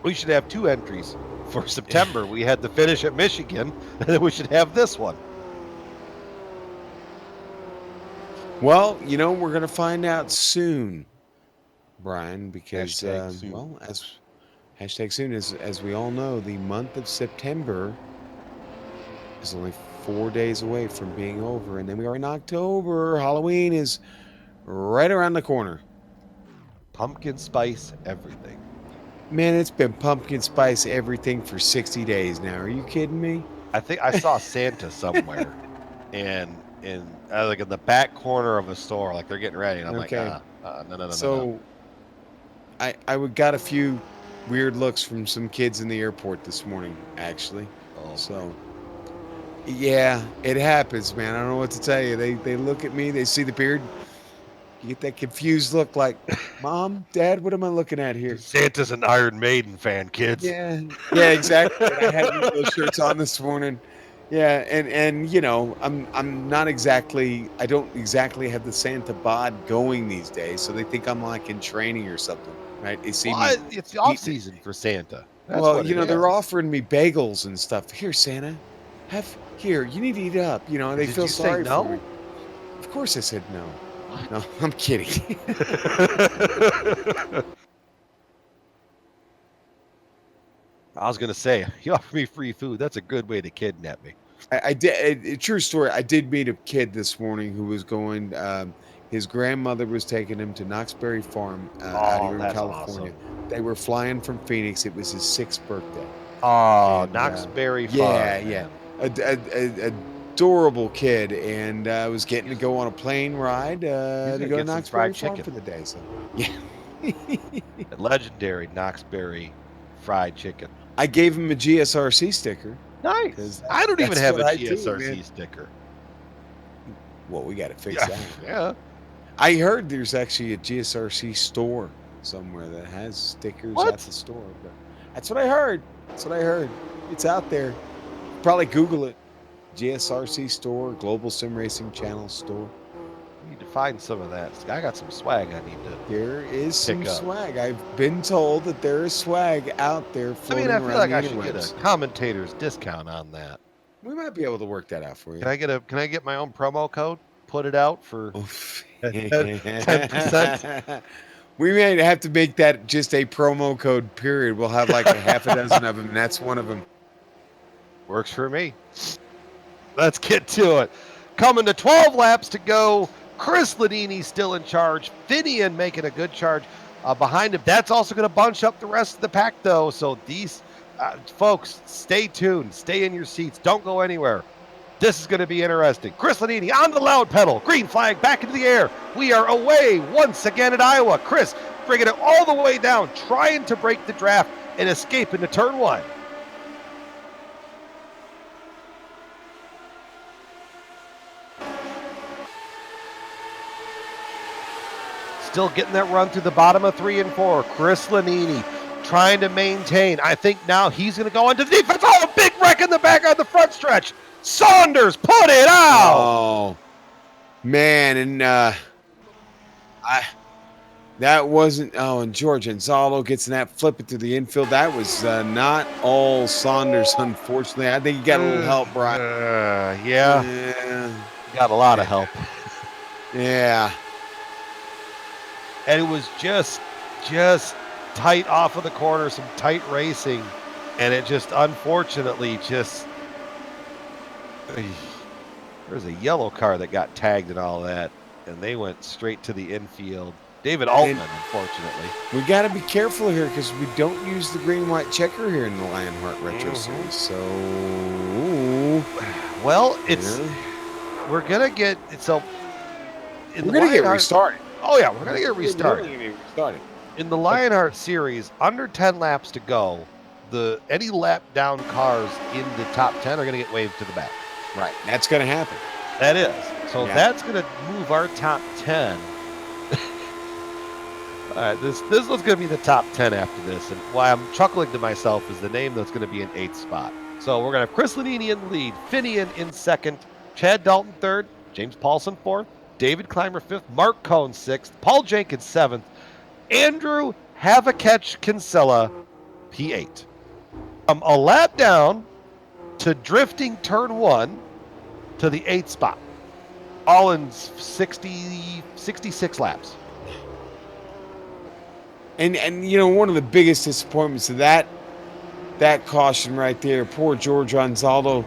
We should have 2 entries for September. We had the finish at Michigan, and then we should have this one. Well, we're going to find out soon, Brian, because soon. hashtag soon, as we all know, the month of September is only 4 days away from being over, and then we are in October. Halloween is right around the corner. Pumpkin spice everything. Man, it's been pumpkin spice everything for 60 days now. Are you kidding me? I think I saw Santa somewhere, and in the back corner of a store, like they're getting ready, and I'm like, no. So, I got a few weird looks from some kids in the airport this morning, actually. Oh, so. Yeah, it happens, man. I don't know what to tell you. They look at me, they see the beard. You get that confused look like, Mom, Dad, what am I looking at here? Santa's an Iron Maiden fan, kids. Yeah, exactly. I had one of those shirts on this morning. Yeah, and I'm not exactly, I don't exactly have the Santa bod going these days, so they think I'm like in training or something, right? They see me. It's the off season for Santa. That's they're offering me bagels and stuff. Here, Santa, you need to eat up. They feel sorry for me. Of course I said no. No, I'm kidding. I was going to say, you offer me free food. That's a good way to kidnap me. I did. True story. I did meet a kid this morning who was going. His grandmother was taking him to Knoxbury Farm out here in California. Awesome. They were flying from Phoenix. It was his 6th birthday. Oh, Knoxbury Farm. Yeah. Adorable kid, and I was getting to go on a plane ride to go to Knoxbury Farm for the day. So, yeah. Legendary Knoxbury fried chicken. I gave him a GSRC sticker. Nice. I don't even have a GSRC sticker. Well, we got to fix that. Yeah. I heard there's actually a GSRC store somewhere that has stickers at the store. But that's what I heard. It's out there. Probably Google it. GSRC store, Global Sim Racing Channel store. I need to find some of that. I got some swag I need to. There is some swag. I've been told that there is swag out there floating around. I feel like I should get a commentator's discount on that. We might might be able to work that out for you. Can I get my own promo code? Put it out for Oof. 10%. We may have to make that just a promo code, period. We'll have like a half a dozen of them, and that's one of them. Works for me. Let's get to it. Coming to 12 laps to go. Chris Ladini still in charge. Finian making a good charge behind him. That's also going to bunch up the rest of the pack, though. So these folks, stay tuned. Stay in your seats. Don't go anywhere. This is going to be interesting. Chris Ladini on the loud pedal. Green flag back into the air. We are away once again at Iowa. Chris bringing it all the way down, trying to break the draft and escape into turn one. Still getting that run through the bottom of 3 and 4. Chris Ladini trying to maintain. I think now he's going to go into the defense. Oh, a big wreck in the back on the front stretch. Saunders put it out. Oh, man. And that wasn't. Oh, and George Gonzalo gets in that, flipping through the infield. That was not all Saunders, unfortunately. I think he got a little help, Brian. Yeah. Got a lot of help. Yeah. And it was just tight off of the corner, some tight racing. And it just, unfortunately, there's a yellow car that got tagged and all that, and they went straight to the infield. David Altman, unfortunately. We got to be careful here because we don't use the green-white checker here in the Lionheart Retro Series. So, well, we're gonna get restarted. Oh yeah, we're gonna get restarted. Restarted. In the Lionheart series, under 10 laps to go, any lap down cars in the top 10 are gonna get waved to the back. Right, that's going to happen. That is. So that's going to move our top 10. All right, this is going to be the top 10 after this. And why I'm chuckling to myself is the name that's going to be in 8th spot. So we're going to have Chris Ladini in the lead, Finian in 2nd, Chad Dalton 3rd, James Paulson 4th, David Clymer 5th, Mark Cohn 6th, Paul Jenkins 7th, Andrew Have-a-Catch Kinsella P8. A lap down to drifting turn 1 to the 8th spot, all in 66 laps. And one of the biggest disappointments of that caution right there, poor George Gonzalo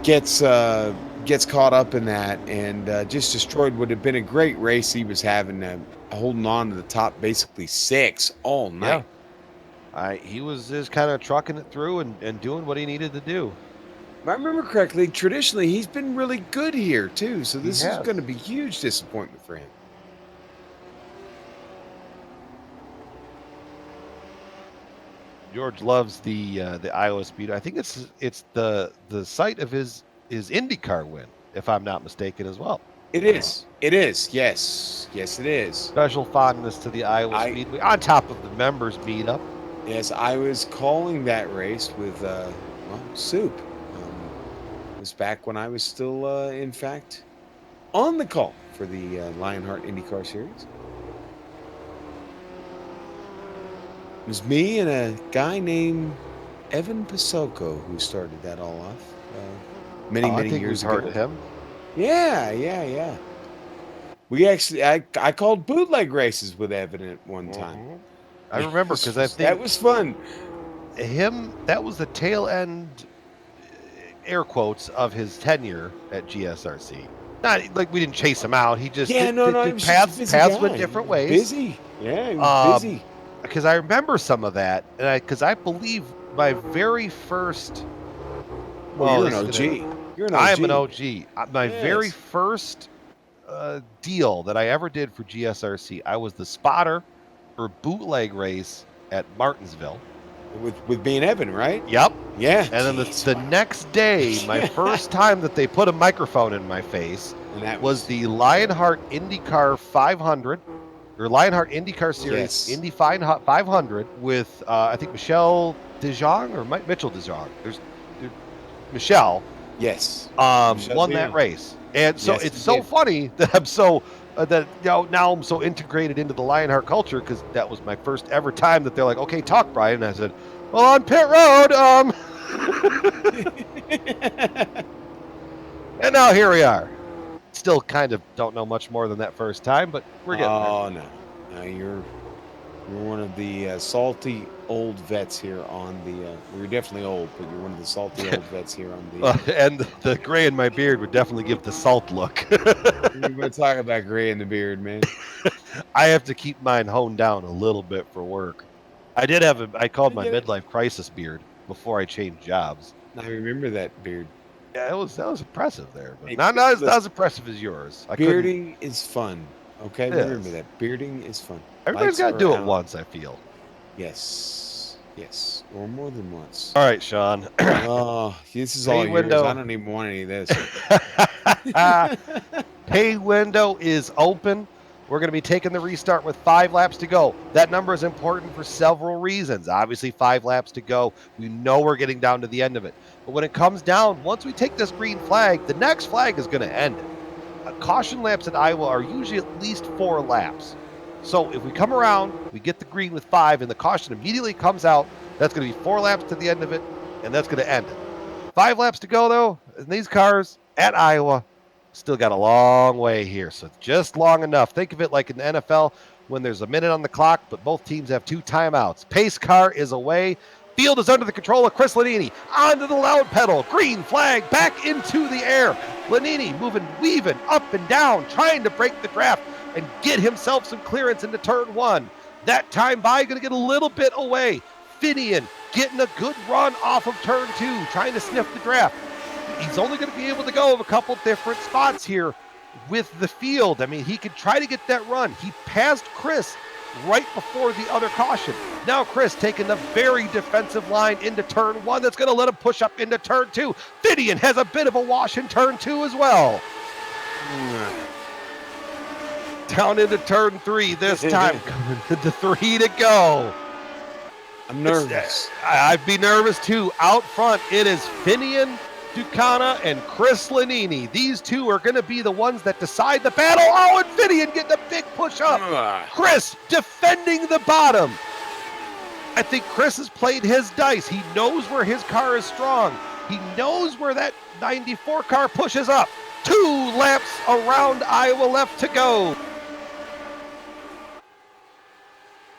gets caught up in that and just destroyed what had been a great race he was having, holding on to the top basically 6 all night. Yeah. He was just kind of trucking it through and doing what he needed to do. If I remember correctly, traditionally he's been really good here too, so this is going to be huge disappointment for him. George loves the Iowa Speedway. I think it's the site of his IndyCar win, if I'm not mistaken, as well. It is. It is. Yes, it is. Special fondness to the Iowa Speedway on top of the members meetup. Yes, I was calling that race with Soup. It was back when I was still, in fact, on the call for the Lionheart IndyCar Series. It was me and a guy named Evan Pasoko who started that all off many years ago. Heard of him. Yeah. We actually, I called bootleg races with Evan at one time. I remember because I think that was fun. That was the tail end, air quotes, of his tenure at GSRC. Not like we didn't chase him out. He just paths went different ways. Busy. Yeah, he was busy. Because I remember some of that, and because I believe my very first. Well, you're an OG. You're an OG. I am an OG. My very first deal that I ever did for GSRC, I was the spotter for a bootleg race at Martinsville. With being Evan, right? Yep. Yeah. And then the next day, my first time that they put a microphone in my face was the Lionheart IndyCar 500, or Lionheart IndyCar Series Indy 500 with, I think, Michelle DeJong or Mitchell DeJong. There's Michelle. Yes. Won that race. And so it's so funny that I'm so that now I'm so integrated into the Lionheart culture because that was my first ever time that they're like, okay, talk, Brian. And I said, well, on pit road, and now here we are. Still kind of don't know much more than that first time, but we're getting there. Oh no, you're one of the salty old vets here on the. Well, you're definitely old, but you're one of the salty old vets here on the. And the gray in my beard would definitely give the salt look. We're going to talk about gray in the beard, man. I have to keep mine honed down a little bit for work. I did have I called my midlife crisis beard before I changed jobs. I remember that beard. Yeah, that was impressive there, but not as impressive as yours. Bearding is fun. Okay, remember that. Bearding is fun. Everybody's got to do it once, I feel. Yes, or more than once. All right, Sean. Oh, this is all yours. I don't even want any of this. Pay window is open. We're going to be taking the restart with 5 laps to go. That number is important for several reasons. Obviously, 5 laps to go. We know we're getting down to the end of it. But when it comes down, once we take this green flag, the next flag is going to end it. Caution laps at Iowa are usually at least 4 laps. So if we come around, we get the green with 5, and the caution immediately comes out, that's going to be 4 laps to the end of it, and that's going to end it. 5 laps to go, though, and these cars at Iowa still got a long way here, so just long enough. Think of it like in the NFL when there's a minute on the clock, but both teams have 2 timeouts. Pace car is away. Field is under the control of Chris Lanini. Onto the loud pedal. Green flag back into the air. Lanini weaving up and down, trying to break the draft and get himself some clearance into turn 1. That time by going to get a little bit away. Finian getting a good run off of turn 2, trying to sniff the draft. He's only going to be able to go a couple different spots here with the field. I mean, he could try to get that run. He passed Chris right before the other caution. Now Chris taking the very defensive line into turn 1. That's going to let him push up into turn 2. Finian has a bit of a wash in turn 2 as well. Down into turn 3 this time. Coming to 3 to go. I'm nervous. I'd be nervous too. Out front, it is Finian, Ducana, and Chris Lanini. These 2 are going to be the ones that decide the battle. Oh, and Finian getting a big push up. Chris defending the bottom. I think Chris has played his dice. He knows where his car is strong. He knows where that 94 car pushes up. 2 laps around Iowa left to go.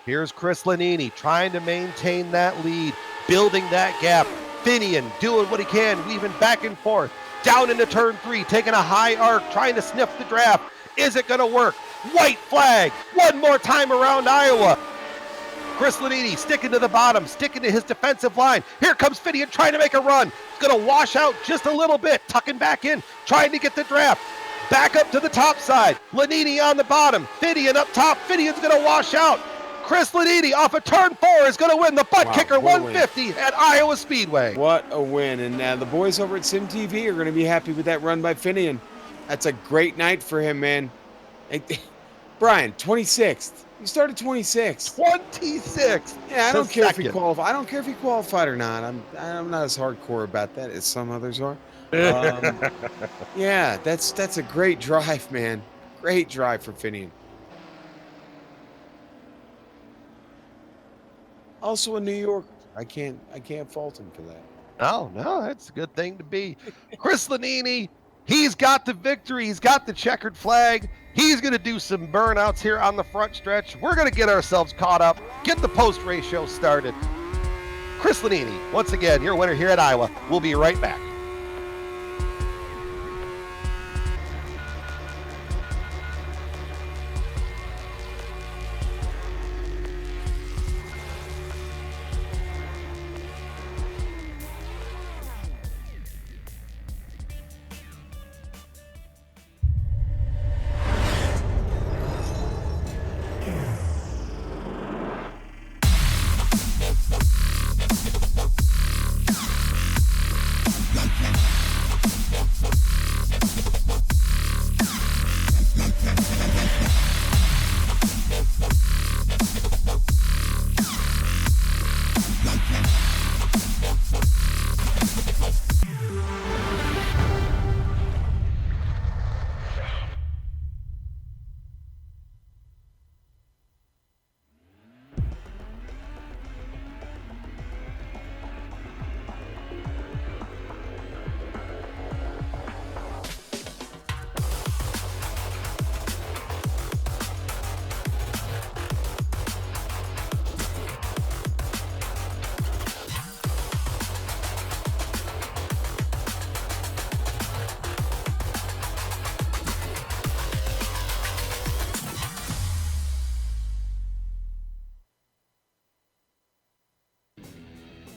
Here's Chris Lanini trying to maintain that lead, building that gap. Finian doing what he can, weaving back and forth. Down into turn 3, taking a high arc, trying to sniff the draft. Is it going to work? White flag. One more time around Iowa. Chris Lanini sticking to the bottom, sticking to his defensive line. Here comes Finian trying to make a run. He's going to wash out just a little bit, tucking back in, trying to get the draft. Back up to the top side. Lanini on the bottom. Finian up top. Finian's going to wash out. Chris Lanini off of turn 4 is going to win the butt kicker 150 at Iowa Speedway. What a win. And the boys over at SimTV are going to be happy with that run by Finian. That's a great night for him, man. Brian, 26th. You started 26th. 26th. Yeah, I don't care if he qualified. I don't care if he qualified or not. I'm not as hardcore about that as some others are. Yeah, that's a great drive, man. Great drive for Finian. Also a New Yorker. I can't fault him for that. No, that's a good thing to be. Chris Lanini, he's got the victory. He's got the checkered flag. He's going to do some burnouts here on the front stretch. We're going to get ourselves caught up, get the post race show started. Chris Lanini, once again, your winner here at Iowa. We'll be right back.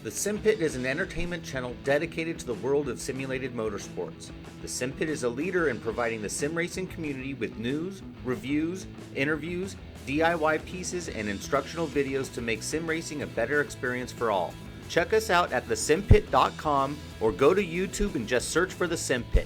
The Sim Pit is an entertainment channel dedicated to the world of simulated motorsports. The Sim Pit is a leader in providing the sim racing community with news, reviews, interviews, DIY pieces, and instructional videos to make sim racing a better experience for all. Check us out at thesimpit.com or go to YouTube and just search for The Sim Pit.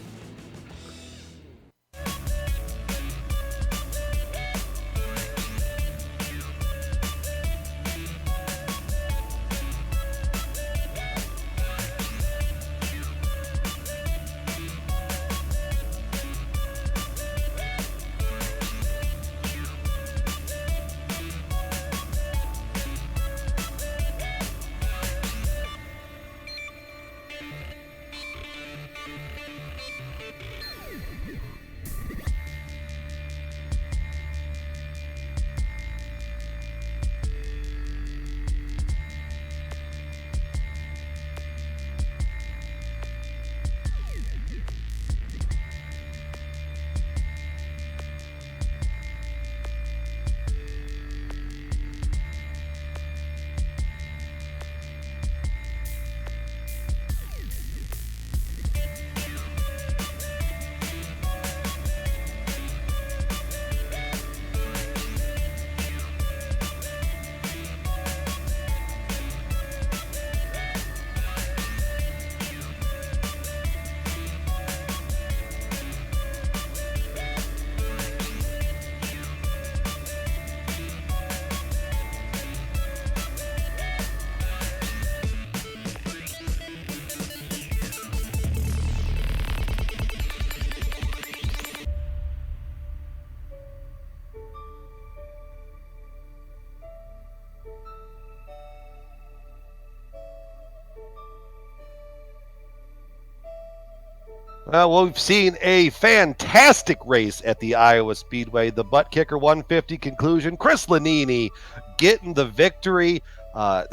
Well, we've seen a fantastic race at the Iowa Speedway. The Butt Kicker 150 conclusion. Chris Lanini getting the victory for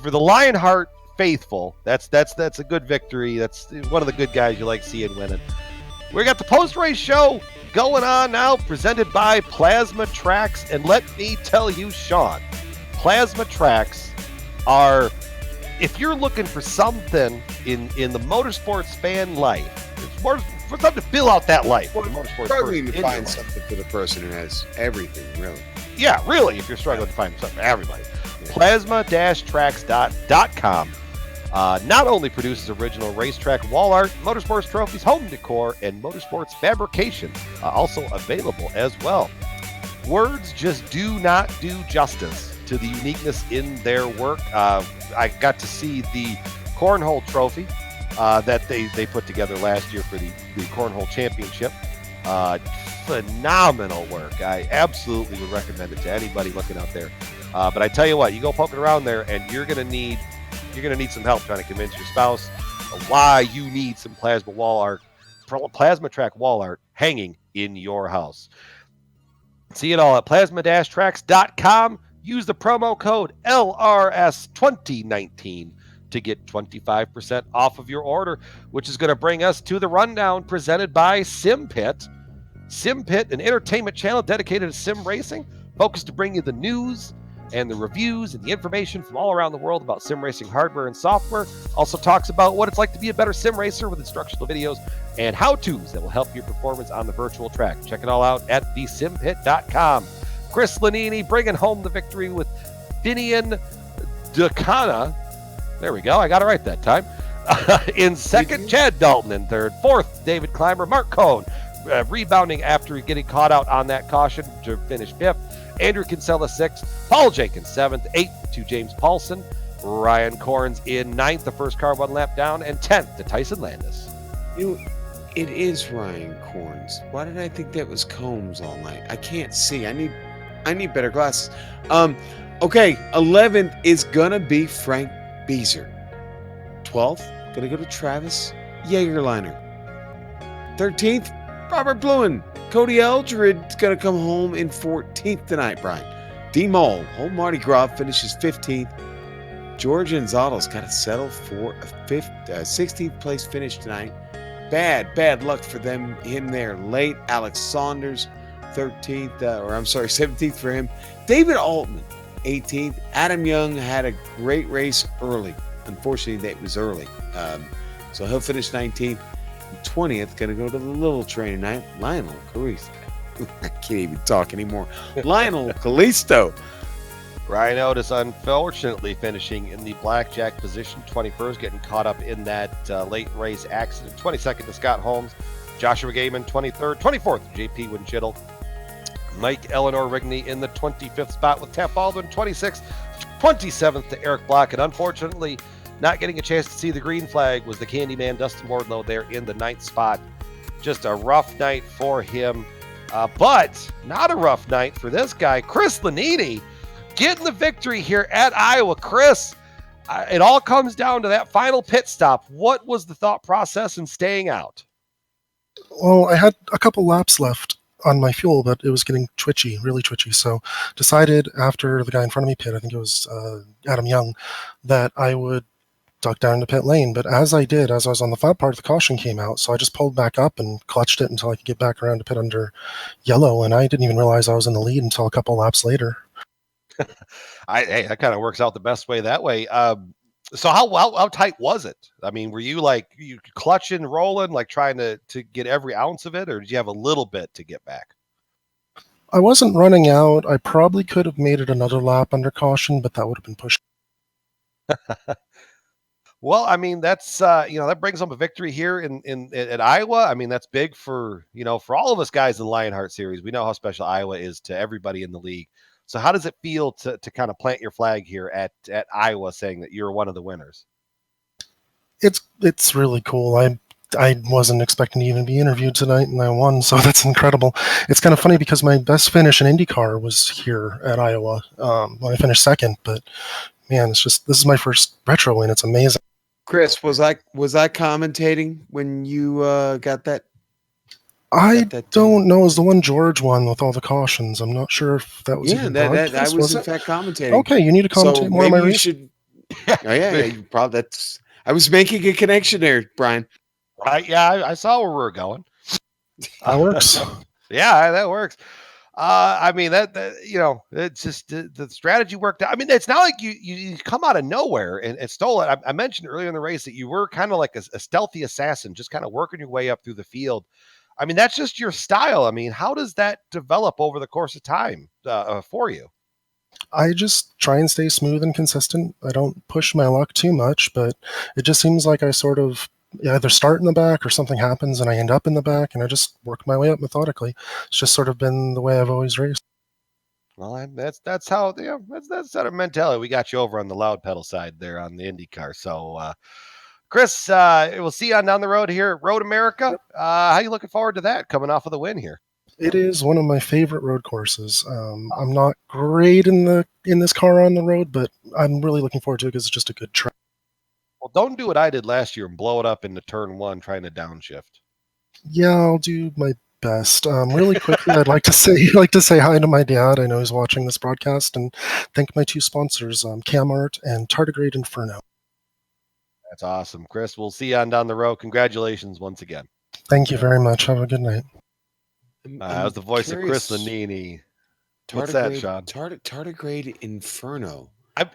the Lionheart faithful. That's a good victory. That's one of the good guys you like seeing winning. We got the post-race show going on now, presented by Plasma Tracks. And let me tell you, Sean, Plasma Tracks are, if you're looking for something in the motorsports fan life, it's more for something to fill out that life. Well, motorsports struggling to person in find your life. something for the person who has everything, really. Yeah, really, if you're struggling to find something for everybody. Plasma-tracks.com not only produces original racetrack wall art, motorsports trophies, home decor, and motorsports fabrication, also available as well. Words just do not do justice to the uniqueness in their work. I got to see the Cornhole Trophy that they put together last year for the Cornhole Championship. Phenomenal work. I absolutely would recommend it to anybody looking out there. But I tell you what, you go poking around there, and you're gonna need some help trying to convince your spouse why you need some plasma track wall art hanging in your house. See it all at plasma-tracks.com. Use the promo code LRS2019 to get 25% off of your order, which is going to bring us to the rundown presented by SimPit. SimPit, an entertainment channel dedicated to sim racing, focused to bring you the news and the reviews and the information from all around the world about sim racing hardware and software. Also talks about what it's like to be a better sim racer with instructional videos and how-tos that will help your performance on the virtual track. Check it all out at thesimpit.com. Chris Lanini bringing home the victory with Finian Ducana. There we go. I got it right that time. In second, Chad Dalton in third. Fourth, David Clymer. Mark Cohn rebounding after getting caught out on that caution to finish fifth. Andrew Kinsella sixth. Paul Jenkins seventh. Eighth to James Paulson. Ryan Corns in ninth, the first car one lap down. And 10th to Tyson Landis. It is Ryan Corns. Why did I think that was Combs all night? I can't see. I need better glasses. Okay, 11th is gonna be Frank Beezer. 12th, gonna go to Travis Jaegerliner. 13th, Robert Bluen. Cody Eldred's gonna come home in 14th tonight, Brian. D Mole, home Mardi Gras, finishes 15th. George Anzalo's got to settle for a 16th place finish tonight. Bad luck for him there late. Alex Saunders, 17th for him. David Altman, 18th. Adam Young had a great race early. unfortunately, that was early. So he'll finish 19th. 20th, going to go to the little train tonight. Lionel Calisto. I can't even talk anymore. Lionel Calisto. Ryan Otis, unfortunately, finishing in the blackjack position, 21st, getting caught up in that late race accident. 22nd to Scott Holmes. Joshua Gaiman, 23rd. 24th, JP Winchittle. Mike Eleanor Rigney in the 25th spot with Tapp Baldwin. 26th. 27th to Eric Block. And unfortunately, not getting a chance to see the green flag was the Candyman Dustin Wardlow there in the 9th spot. Just a rough night for him. But not a rough night for this guy, Chris Lanini, getting the victory here at Iowa. Chris, it all comes down to that final pit stop. What was the thought process in staying out? Well, I had a couple laps left on my fuel, but it was getting twitchy, really twitchy. So decided after the guy in front of me pit, I think it was Adam Young, that I would duck down to pit lane. But as I did, as I was on the flat part, the caution came out. So I just pulled back up and clutched it until I could get back around to pit under yellow. And I didn't even realize I was in the lead until a couple laps later. Hey, that kind of works out the best way that way. So how tight was it? I mean, were you clutching, rolling, like trying to get every ounce of it, or did you have a little bit to get back? I wasn't running out. I probably could have made it another lap under caution, but that would have been pushed. Well, I mean, that's that brings them a victory here at Iowa. I mean, that's big for all of us guys in the Lionheart series. We know how special Iowa is to everybody in the league. So how does it feel to kind of plant your flag here at Iowa, saying that you're one of the winners? It's really cool. I wasn't expecting to even be interviewed tonight, and I won, so that's incredible. It's kind of funny because my best finish in IndyCar was here at Iowa when I finished second. But man, this is my first retro win. It's amazing. Chris, was I commentating when you got that? I don't know. It was the one George won with all the cautions. I'm not sure if that was. Yeah, that I was in fact commentating. Okay, you need to commentate more on my race. Should. Oh yeah, you probably. I was making a connection there, Brian. I saw where we were going. That works. Yeah, that works. I mean it's just the strategy worked out. I mean, it's not like you come out of nowhere and stole it. I mentioned earlier in the race that you were kind of like a stealthy assassin, just kind of working your way up through the field. I mean, that's just your style. I mean, how does that develop over the course of time for you? I just try and stay smooth and consistent. I don't push my luck too much, but it just seems like I sort of either start in the back or something happens and I end up in the back, and I just work my way up methodically. It's just sort of been the way I've always raced. Well, that's how that's sort of mentality. We got you over on the loud pedal side there on the IndyCar. So, Chris, we'll see you on down the road here at Road America. How you looking forward to that coming off of the win here? It is one of my favorite road courses. I'm not great in this car on the road, but I'm really looking forward to it because it's just a good track. Well, don't do what I did last year and blow it up into turn one trying to downshift. Yeah, I'll do my best. Really quickly, I'd like to say hi to my dad. I know he's watching this broadcast, and thank my two sponsors, Camart and Tardigrade Inferno. That's awesome, Chris. We'll see you on down the road. Congratulations once again. Thank you very much. Have a good night. That was the voice of Chris Lanini. What's that, Sean? Tardigrade Inferno.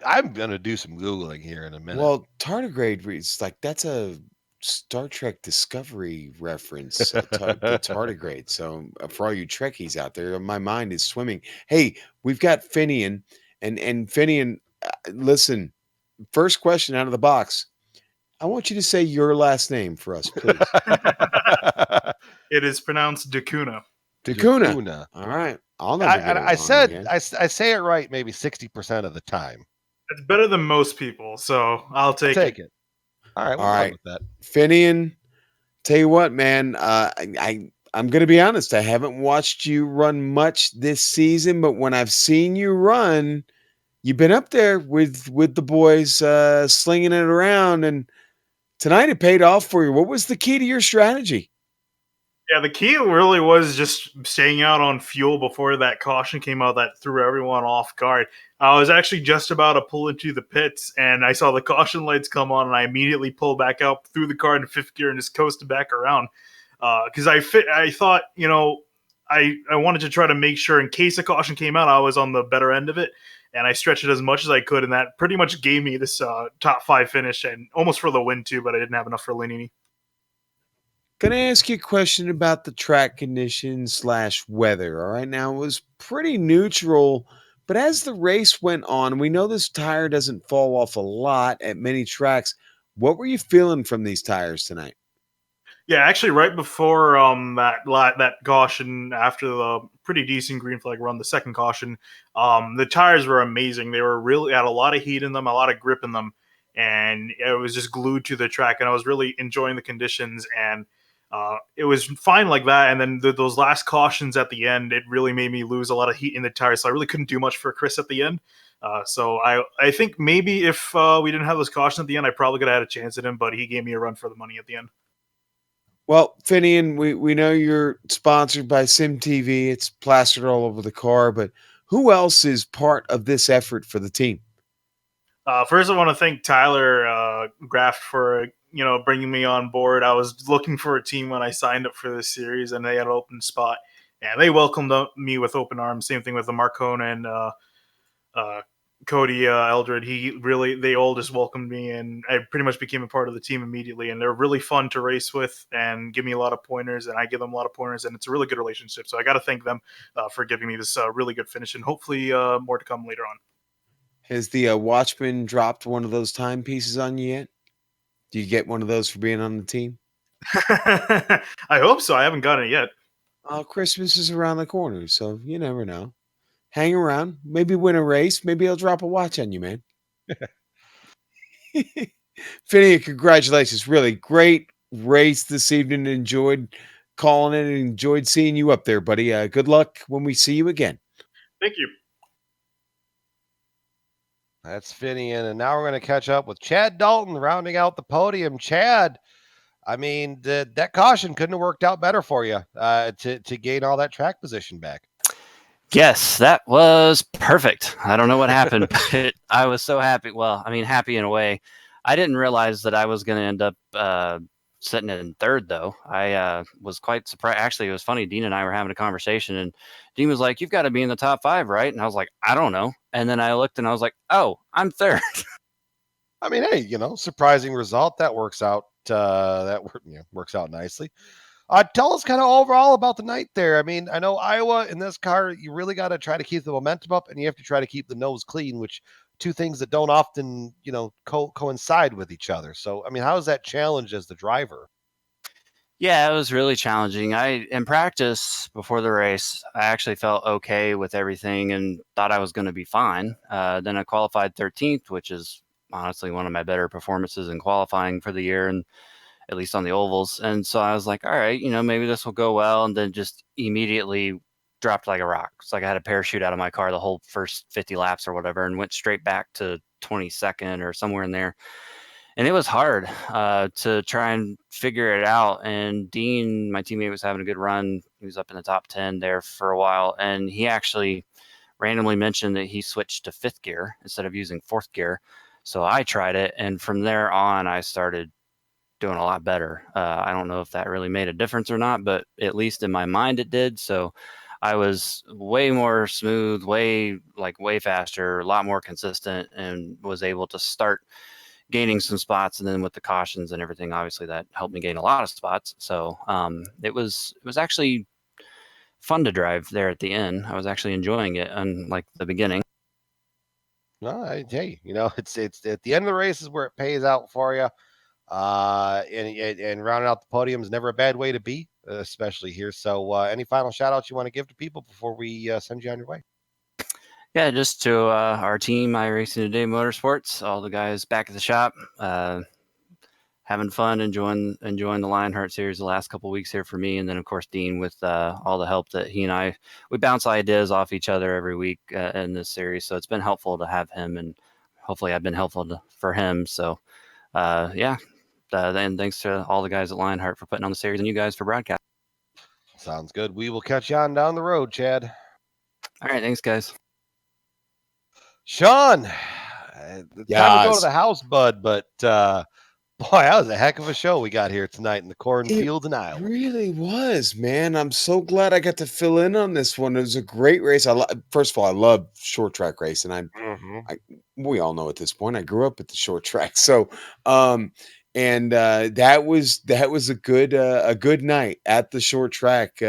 I'm going to do some Googling here in a minute. Well, tardigrade is that's a Star Trek Discovery reference, the tardigrade. So for all you Trekkies out there, my mind is swimming. Hey, we've got Finian, and Finian, listen, first question out of the box. I want you to say your last name for us, please. It is pronounced Dakuna. Dakuna. All right. I'll never get it I say it right maybe 60% of the time. It's better than most people, so I'll take it. All right. All right. With that. Finian, tell you what, man, I'm going to be honest. I haven't watched you run much this season, but when I've seen you run, you've been up there with the boys slinging it around, and tonight it paid off for you. What was the key to your strategy? Yeah, the key really was just staying out on fuel before that caution came out that threw everyone off guard. I was actually just about to pull into the pits, and I saw the caution lights come on, and I immediately pulled back out, threw the car into fifth gear, and just coasted back around. Because I thought, I wanted to try to make sure in case a caution came out, I was on the better end of it. and I stretched it as much as I could, and that pretty much gave me this top 5 finish and almost for the win too. But I didn't have enough for Lanini. Can I ask you a question about the track conditions / weather? All right, now it was pretty neutral, but as the race went on, we know this tire doesn't fall off a lot at many tracks. What were you feeling from these tires tonight? Yeah, actually, right before that caution, after the pretty decent green flag run, the second caution, the tires were amazing. They were really had a lot of heat in them, a lot of grip in them, and it was just glued to the track. And I was really enjoying the conditions, and it was fine like that. And then those last cautions at the end, it really made me lose a lot of heat in the tires. So I really couldn't do much for Chris at the end. So I think maybe if we didn't have those cautions at the end, I probably could have had a chance at him. But he gave me a run for the money at the end. Well, Finian, we know you're sponsored by SimTV. It's plastered all over the car, but who else is part of this effort for the team? First, I want to thank Tyler Graft for bringing me on board. I was looking for a team when I signed up for this series, and they had an open spot, and they welcomed me with open arms. Same thing with the Marcona and Cody Eldred. They all just welcomed me, and I pretty much became a part of the team immediately. And they're really fun to race with, and give me a lot of pointers, and I give them a lot of pointers, and it's a really good relationship. So I got to thank them for giving me this really good finish, and hopefully more to come later on. Has the Watchman dropped one of those timepieces on you yet? Do you get one of those for being on the team? I hope so. I haven't gotten it yet. Oh, Christmas is around the corner, so you never know. Hang around, maybe win a race, maybe he'll drop a watch on you, man. Finney, congratulations. Really great race this evening. Enjoyed calling it and enjoyed seeing you up there, buddy. Good luck when we see you again. Thank you. That's Finian, and now we're going to catch up with Chad Dalton rounding out the podium. Chad, I mean, that caution couldn't have worked out better for you to gain all that track position back. Yes, that was perfect. I don't know what happened, but I was so happy. Well, I mean, happy in a way. I didn't realize that I was going to end up sitting in third, though. I was quite surprised. Actually, it was funny. Dean and I were having a conversation, and Dean was like, "You've got to be in the top 5, right?" And I was like, "I don't know." And then I looked, and I was like, "Oh, I'm third." I mean, hey, surprising result. That works out. Works out nicely. Tell us kind of overall about the night there. I mean, I know Iowa in this car, you really got to try to keep the momentum up, and you have to try to keep the nose clean, which two things that don't often, coincide with each other. So, I mean, how is that challenge as the driver? Yeah, it was really challenging. In practice before the race, I actually felt okay with everything and thought I was going to be fine. Then I qualified 13th, which is honestly one of my better performances in qualifying for the year, and at least on the ovals. And so I was like, all right, maybe this will go well. And then just immediately dropped like a rock. It's like I had a parachute out of my car the whole first 50 laps or whatever, and went straight back to 22nd or somewhere in there. And it was hard to try and figure it out. And Dean, my teammate, was having a good run. He was up in the top 10 there for a while. And he actually randomly mentioned that he switched to 5th gear instead of using 4th gear. So I tried it. And from there on, I started doing a lot better. I don't know if that really made a difference or not, but at least in my mind it did. So I was way more smooth, way faster, a lot more consistent, and was able to start gaining some spots. And then with the cautions and everything, obviously that helped me gain a lot of spots. So it was actually fun to drive there at the end. I was actually enjoying it, unlike the beginning. No, hey, it's at the end of the race is where it pays out for you. And rounding out the podium is never a bad way to be, especially here. So any final shout outs you want to give to people before we send you on your way? Yeah, just to our team, iRacing Today Motorsports, all the guys back at the shop, having fun, enjoying the Lionheart series the last couple of weeks here for me. And then, of course, Dean with all the help that he and we bounce ideas off each other every week in this series. So it's been helpful to have him, and hopefully I've been helpful for him. So, yeah. And thanks to all the guys at Lionheart for putting on the series, and you guys for broadcast. Sounds good. We will catch you on down the road, Chad. All right. Thanks, guys. Sean, time to go to the house, bud. But Boy, that was a heck of a show we got here tonight in the cornfields in Iowa. Really was, man. I'm so glad I got to fill in on this one. It was a great race. First of all, I love short track racing. We all know at this point I grew up at the short track. So, that was a good night at the short track.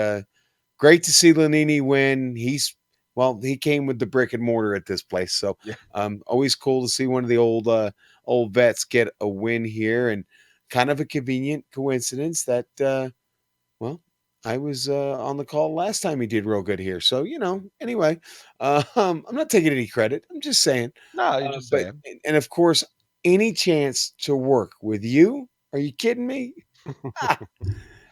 Great to see Lanini win. He came with the brick and mortar at this place. So, Yeah. Always cool to see one of the old vets get a win here, and kind of a convenient coincidence that I was on the call last time he did real good here. So, anyway, I'm not taking any credit. I'm just saying. No, you're just But saying. and of course, any chance to work with you? Are you kidding me?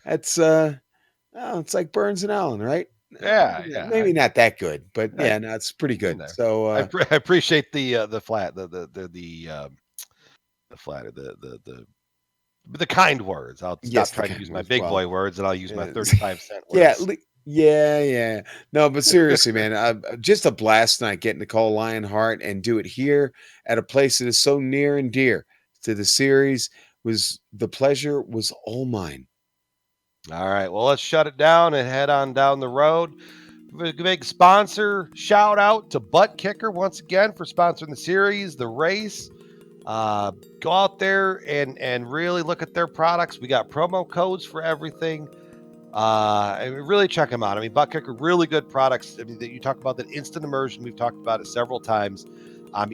That's it's like Burns and Allen, right? Yeah, Maybe not that good, but I- yeah, no, it's pretty in good. there. So I appreciate the flat the flat the kind words. I'll stop yes, the trying to kind use my words. big Well, boy words, and I'll use my yeah. 35-cent Yeah, words. yeah. No, but seriously, man, just a blast tonight getting to call Lionheart and do it here at a place that is so near and dear to the series. The pleasure was all mine. All right, well, let's shut it down and head on down the road. Big sponsor shout out to Butt Kicker once again for sponsoring the series, the race. Go out there and really look at their products. We got promo codes for everything. And really check them out. I mean, Butt Kicker, really good products. I mean, that you talk about that instant immersion. We've talked about it several times.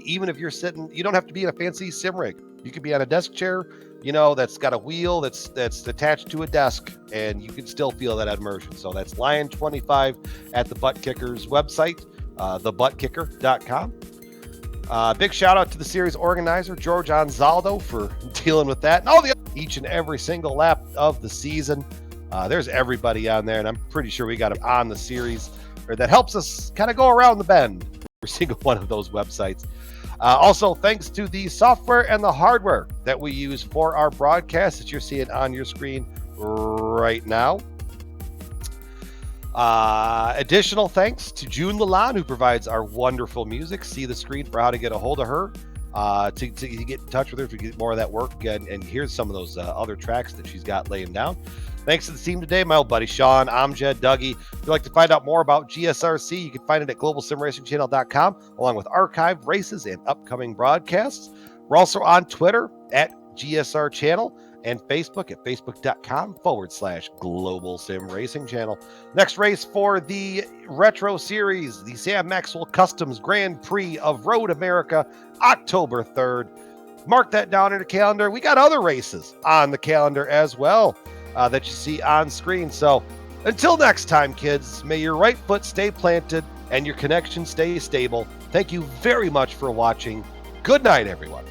Even if you're sitting, you don't have to be in a fancy sim rig. You could be on a desk chair, that's got a wheel that's attached to a desk, and you can still feel that immersion. So that's Lion 25 at the Butt Kickers website, thebuttkicker.com. Big shout out to the series organizer, George Anzaldo, for dealing with that and all each and every single lap of the season. There's everybody on there, and I'm pretty sure we got them on the series, or that helps us kind of go around the bend every single one of those websites. Also, thanks to the software and the hardware that we use for our broadcast that you're seeing on your screen right now. Additional thanks to June Lalonde, who provides our wonderful music. See the screen for how to get a hold of her, to get in touch with her to get more of that work, and here's some of those other tracks that she's got laying down. Thanks to the team today, my old buddy Sean, Amjad, Dougie. If you'd like to find out more about GSRC, you can find it at globalsimracingchannel.com, along with archived races and upcoming broadcasts. We're also on Twitter at GSR Channel and Facebook at facebook.com/Global Sim Racing Channel. Next race for the Retro Series, the Sam Maxwell Customs Grand Prix of Road America, October 3rd. Mark that down in the calendar. We got other races on the calendar as well that you see on screen. So until next time, kids, may your right foot stay planted and your connection stay stable. Thank you very much for watching. Good night, everyone.